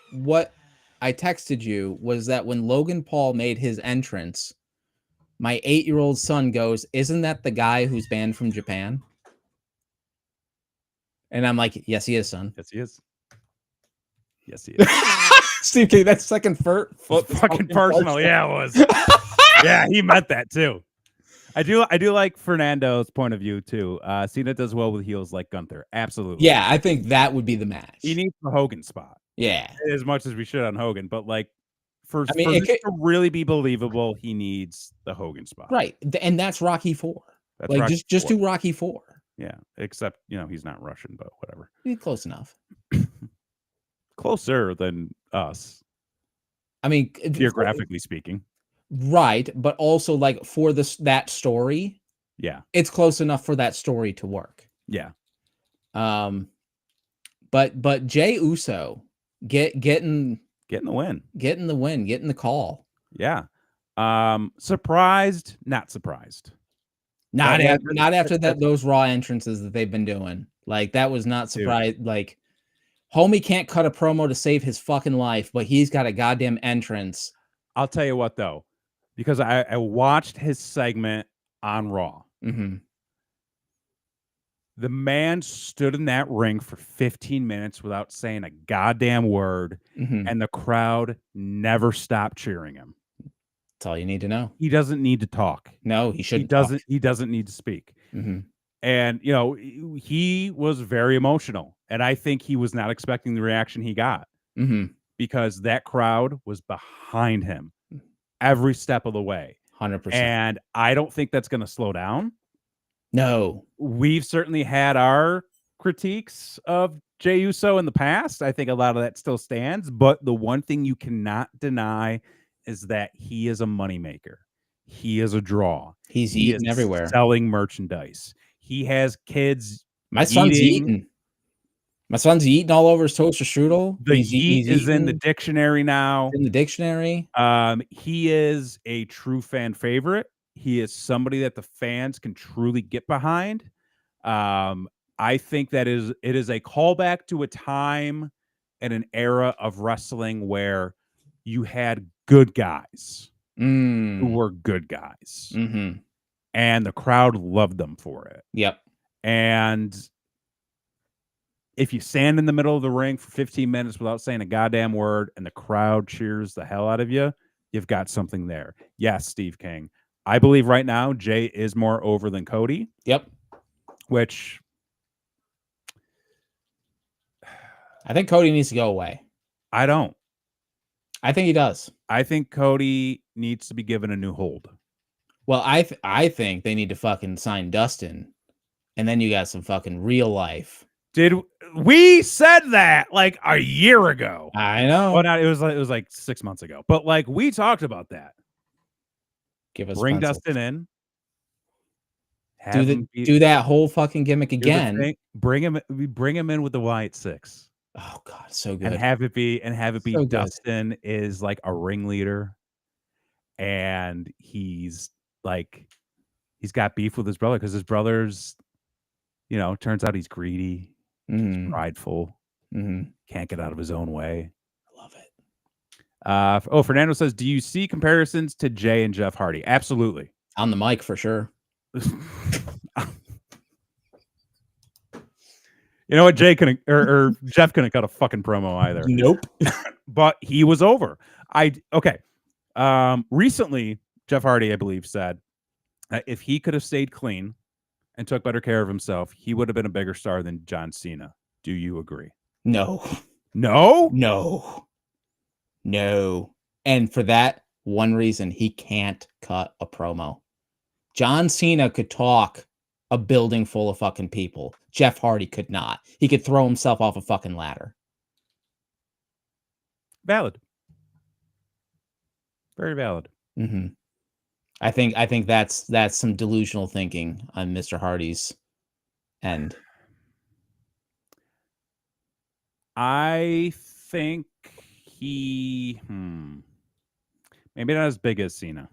[SPEAKER 1] I texted you was that when Logan Paul made his entrance, my 8-year-old son goes, "Isn't that the guy who's banned from Japan?" And I'm like, "Yes, he is, son."
[SPEAKER 2] Yes, he is. Yes, he is.
[SPEAKER 1] Steve King, that's second
[SPEAKER 2] fucking personal. Yeah, it was. Yeah, he meant that too. I do like Fernando's point of view too. Cena does well with heels like Gunther. Absolutely.
[SPEAKER 1] Yeah, I think that would be the match.
[SPEAKER 2] He needs the Hogan spot.
[SPEAKER 1] Yeah.
[SPEAKER 2] As much as we should on Hogan, but like For
[SPEAKER 1] I mean,
[SPEAKER 2] for
[SPEAKER 1] it
[SPEAKER 2] this
[SPEAKER 1] could,
[SPEAKER 2] to really be believable, he needs the Hogan spot.
[SPEAKER 1] right, and that's Rocky 4.
[SPEAKER 2] That's
[SPEAKER 1] Like,
[SPEAKER 2] Rocky
[SPEAKER 1] just
[SPEAKER 2] IV.
[SPEAKER 1] do Rocky 4.
[SPEAKER 2] Yeah, except, he's not Russian, but whatever.
[SPEAKER 1] Close enough.
[SPEAKER 2] Closer than us,
[SPEAKER 1] I mean,
[SPEAKER 2] geographically speaking.
[SPEAKER 1] right, but also, like, for that story,
[SPEAKER 2] Yeah.
[SPEAKER 1] it's close enough for that story to work.
[SPEAKER 2] Yeah.
[SPEAKER 1] But Jey Uso getting
[SPEAKER 2] Getting the win.
[SPEAKER 1] getting the win, getting the call.
[SPEAKER 2] Yeah. Surprised, not surprised.
[SPEAKER 1] Not after
[SPEAKER 2] That's
[SPEAKER 1] those Raw entrances that they've been doing. Like, that was not
[SPEAKER 2] Dude.
[SPEAKER 1] surprise. Like, homie can't cut a promo to save his fucking life, but he's got a goddamn entrance.
[SPEAKER 2] I'll tell you what, though, because I watched his segment on Raw.
[SPEAKER 1] Mm-hmm.
[SPEAKER 2] The man stood in that ring for 15 minutes without saying a goddamn word,
[SPEAKER 1] Mm-hmm.
[SPEAKER 2] and the crowd never stopped cheering him.
[SPEAKER 1] That's all you need to know.
[SPEAKER 2] He doesn't need to talk.
[SPEAKER 1] No, he shouldn't.
[SPEAKER 2] He doesn't need to speak.
[SPEAKER 1] Mm-hmm.
[SPEAKER 2] And he was very emotional, and I think he was not expecting the reaction he got, because that crowd was behind him every step of the way.
[SPEAKER 1] 100%.
[SPEAKER 2] And I don't think that's going to slow down.
[SPEAKER 1] No.
[SPEAKER 2] We've certainly had our critiques of Jey Uso in the past. I think a lot of that still stands, but the one thing you cannot deny is that he is a moneymaker. He is a draw.
[SPEAKER 1] He's
[SPEAKER 2] He
[SPEAKER 1] eating
[SPEAKER 2] is
[SPEAKER 1] everywhere.
[SPEAKER 2] selling merchandise. He has kids.
[SPEAKER 1] My son's eating. My son's eating all over his toaster strudel.
[SPEAKER 2] The yeet is in the dictionary now.
[SPEAKER 1] In the dictionary.
[SPEAKER 2] He is a true fan favorite. He is somebody that the fans can truly get behind. I think that it is a callback to a time and an era of wrestling where you had good guys who were good guys.
[SPEAKER 1] Mm-hmm.
[SPEAKER 2] And the crowd loved them for it.
[SPEAKER 1] Yep.
[SPEAKER 2] And if you stand in the middle of the ring for 15 minutes without saying a goddamn word and the crowd cheers the hell out of you, you've got something there. Yes, Steve King. I believe right now Jay is more over than Cody.
[SPEAKER 1] Yep.
[SPEAKER 2] Which
[SPEAKER 1] I think Cody needs to go away.
[SPEAKER 2] I don't.
[SPEAKER 1] I think he does.
[SPEAKER 2] I think Cody needs to be given a new hold.
[SPEAKER 1] Well, I think they need to fucking sign Dustin, and then you got some fucking real life.
[SPEAKER 2] Did we said that like a year ago?
[SPEAKER 1] I know.
[SPEAKER 2] Well, it was like 6 months ago, but like we talked about that.
[SPEAKER 1] Give us
[SPEAKER 2] bring Dustin in.
[SPEAKER 1] Do that whole fucking gimmick again.
[SPEAKER 2] Bring him in with the Wyatt Six.
[SPEAKER 1] Oh God, so good.
[SPEAKER 2] And have it be
[SPEAKER 1] so
[SPEAKER 2] Dustin
[SPEAKER 1] good.
[SPEAKER 2] is like a ringleader, and he's got beef with his brother because his brother's, turns out he's greedy, he's prideful, can't get out of his own way.
[SPEAKER 1] I love it.
[SPEAKER 2] Fernando says, do you see comparisons to Jay and Jeff Hardy? Absolutely.
[SPEAKER 1] On the mic for sure.
[SPEAKER 2] You know what? Jay couldn't or Jeff couldn't cut a fucking promo either.
[SPEAKER 1] Nope.
[SPEAKER 2] But he was over. Recently, Jeff Hardy, I believe, said that if he could have stayed clean and took better care of himself, he would have been a bigger star than John Cena. Do you agree?
[SPEAKER 1] No.
[SPEAKER 2] No?
[SPEAKER 1] No. No. And for that one reason, he can't cut a promo. John Cena could talk a building full of fucking people. Jeff Hardy could not. He could throw himself off a fucking ladder.
[SPEAKER 2] Valid. Very valid.
[SPEAKER 1] Mm-hmm. I think that's some delusional thinking on Mr. Hardy's end.
[SPEAKER 2] I think he maybe not as big as Cena,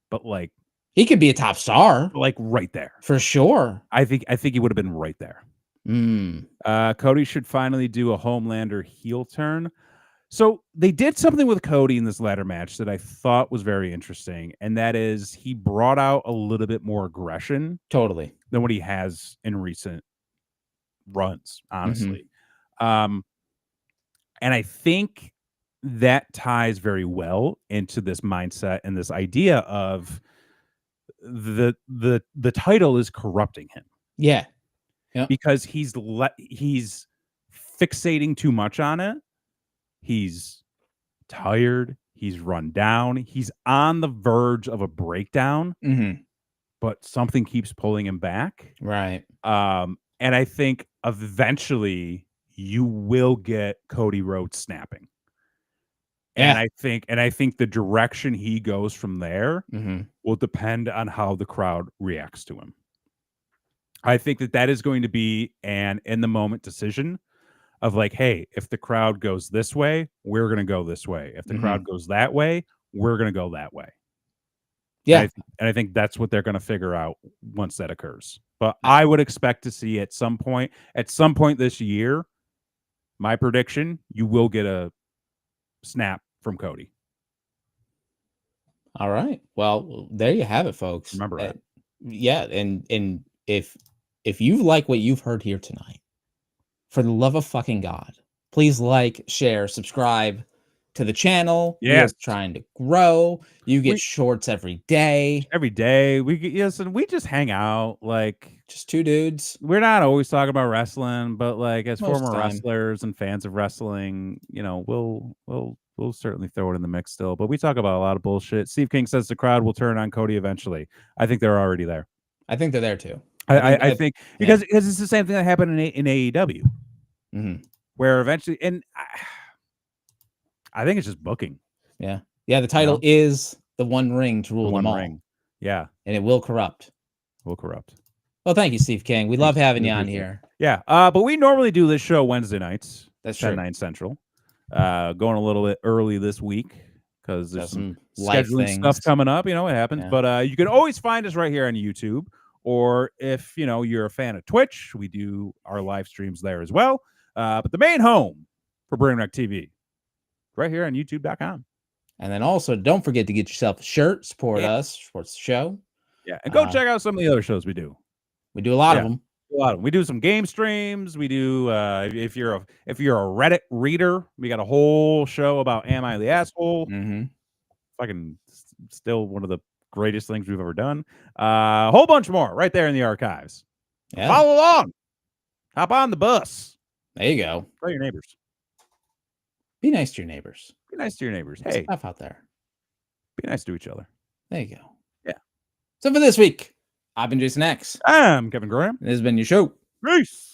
[SPEAKER 2] but like
[SPEAKER 1] he could be a top star,
[SPEAKER 2] like right there
[SPEAKER 1] for sure.
[SPEAKER 2] I think he would have been right there. Cody should finally do a Homelander heel turn. So they did something with Cody in this ladder match that I thought was very interesting, and that is he brought out a little bit more aggression,
[SPEAKER 1] totally,
[SPEAKER 2] than what he has in recent runs, honestly. And I think that ties very well into this mindset and this idea of the title is corrupting him.
[SPEAKER 1] Yeah.
[SPEAKER 2] Because he's fixating too much on it. He's tired. He's run down. He's on the verge of a breakdown, but something keeps pulling him back.
[SPEAKER 1] Right.
[SPEAKER 2] And I think eventually you will get Cody Rhodes snapping.
[SPEAKER 1] Yeah.
[SPEAKER 2] And I think the direction he goes from there
[SPEAKER 1] Mm-hmm.
[SPEAKER 2] will depend on how the crowd reacts to him. I think that is going to be an in the moment decision of like, hey, if the crowd goes this way, we're going to go this way. If the crowd goes that way, we're going to go that way.
[SPEAKER 1] Yeah.
[SPEAKER 2] And I think that's what they're going to figure out once that occurs. But I would expect to see at some point this year, my prediction, you will get a snap from Cody.
[SPEAKER 1] All right. Well, there you have it, folks.
[SPEAKER 2] Remember that.
[SPEAKER 1] Yeah, and if you like what you've heard here tonight, for the love of fucking God, please like, share, subscribe to the channel.
[SPEAKER 2] Yes.
[SPEAKER 1] We are trying to grow. You get shorts every day.
[SPEAKER 2] Every day. And we just hang out like
[SPEAKER 1] just two dudes.
[SPEAKER 2] We're not always talking about wrestling, but like as
[SPEAKER 1] Most
[SPEAKER 2] former
[SPEAKER 1] time.
[SPEAKER 2] wrestlers and fans of wrestling, you know, we'll certainly throw it in the mix still. But we talk about a lot of bullshit. Steve King says the crowd will turn on Cody eventually. I think they're already there.
[SPEAKER 1] I think they're there too.
[SPEAKER 2] I think because it's the same thing that happened in AEW, where eventually, and I think it's just booking.
[SPEAKER 1] Yeah, the title is the One Ring to rule them all.
[SPEAKER 2] Ring. Yeah,
[SPEAKER 1] and it will corrupt.
[SPEAKER 2] Well,
[SPEAKER 1] thank you, Steve King. We love having you on here.
[SPEAKER 2] Yeah, but we normally do this show Wednesday nights.
[SPEAKER 1] That's
[SPEAKER 2] 10/9 Central. Going a little bit early this week because there's some scheduling stuff coming up. You know what happens, but you can always find us right here on YouTube. Or if you're a fan of Twitch, we do our live streams there as well. But the main home for Bring Wreck TV, right here on YouTube.com.
[SPEAKER 1] And then also, don't forget to get yourself a shirt. Support us. Support the show.
[SPEAKER 2] Yeah, and go check out some of the other shows we do.
[SPEAKER 1] We do a lot of them.
[SPEAKER 2] We do some game streams. We do if you're a Reddit reader, we got a whole show about Am I the Asshole? Fucking still one of the greatest things we've ever done. A whole bunch more right there in the archives. Yeah. Follow along. Hop on the bus.
[SPEAKER 1] There you go.
[SPEAKER 2] Tell your neighbors.
[SPEAKER 1] Be nice to your neighbors.
[SPEAKER 2] Be nice to your neighbors. Hey,
[SPEAKER 1] stuff out there.
[SPEAKER 2] Be nice to each other.
[SPEAKER 1] There you go.
[SPEAKER 2] Yeah.
[SPEAKER 1] So for this week, I've been Jason X.
[SPEAKER 2] I'm Kevin Graham.
[SPEAKER 1] This has been your show.
[SPEAKER 2] Peace.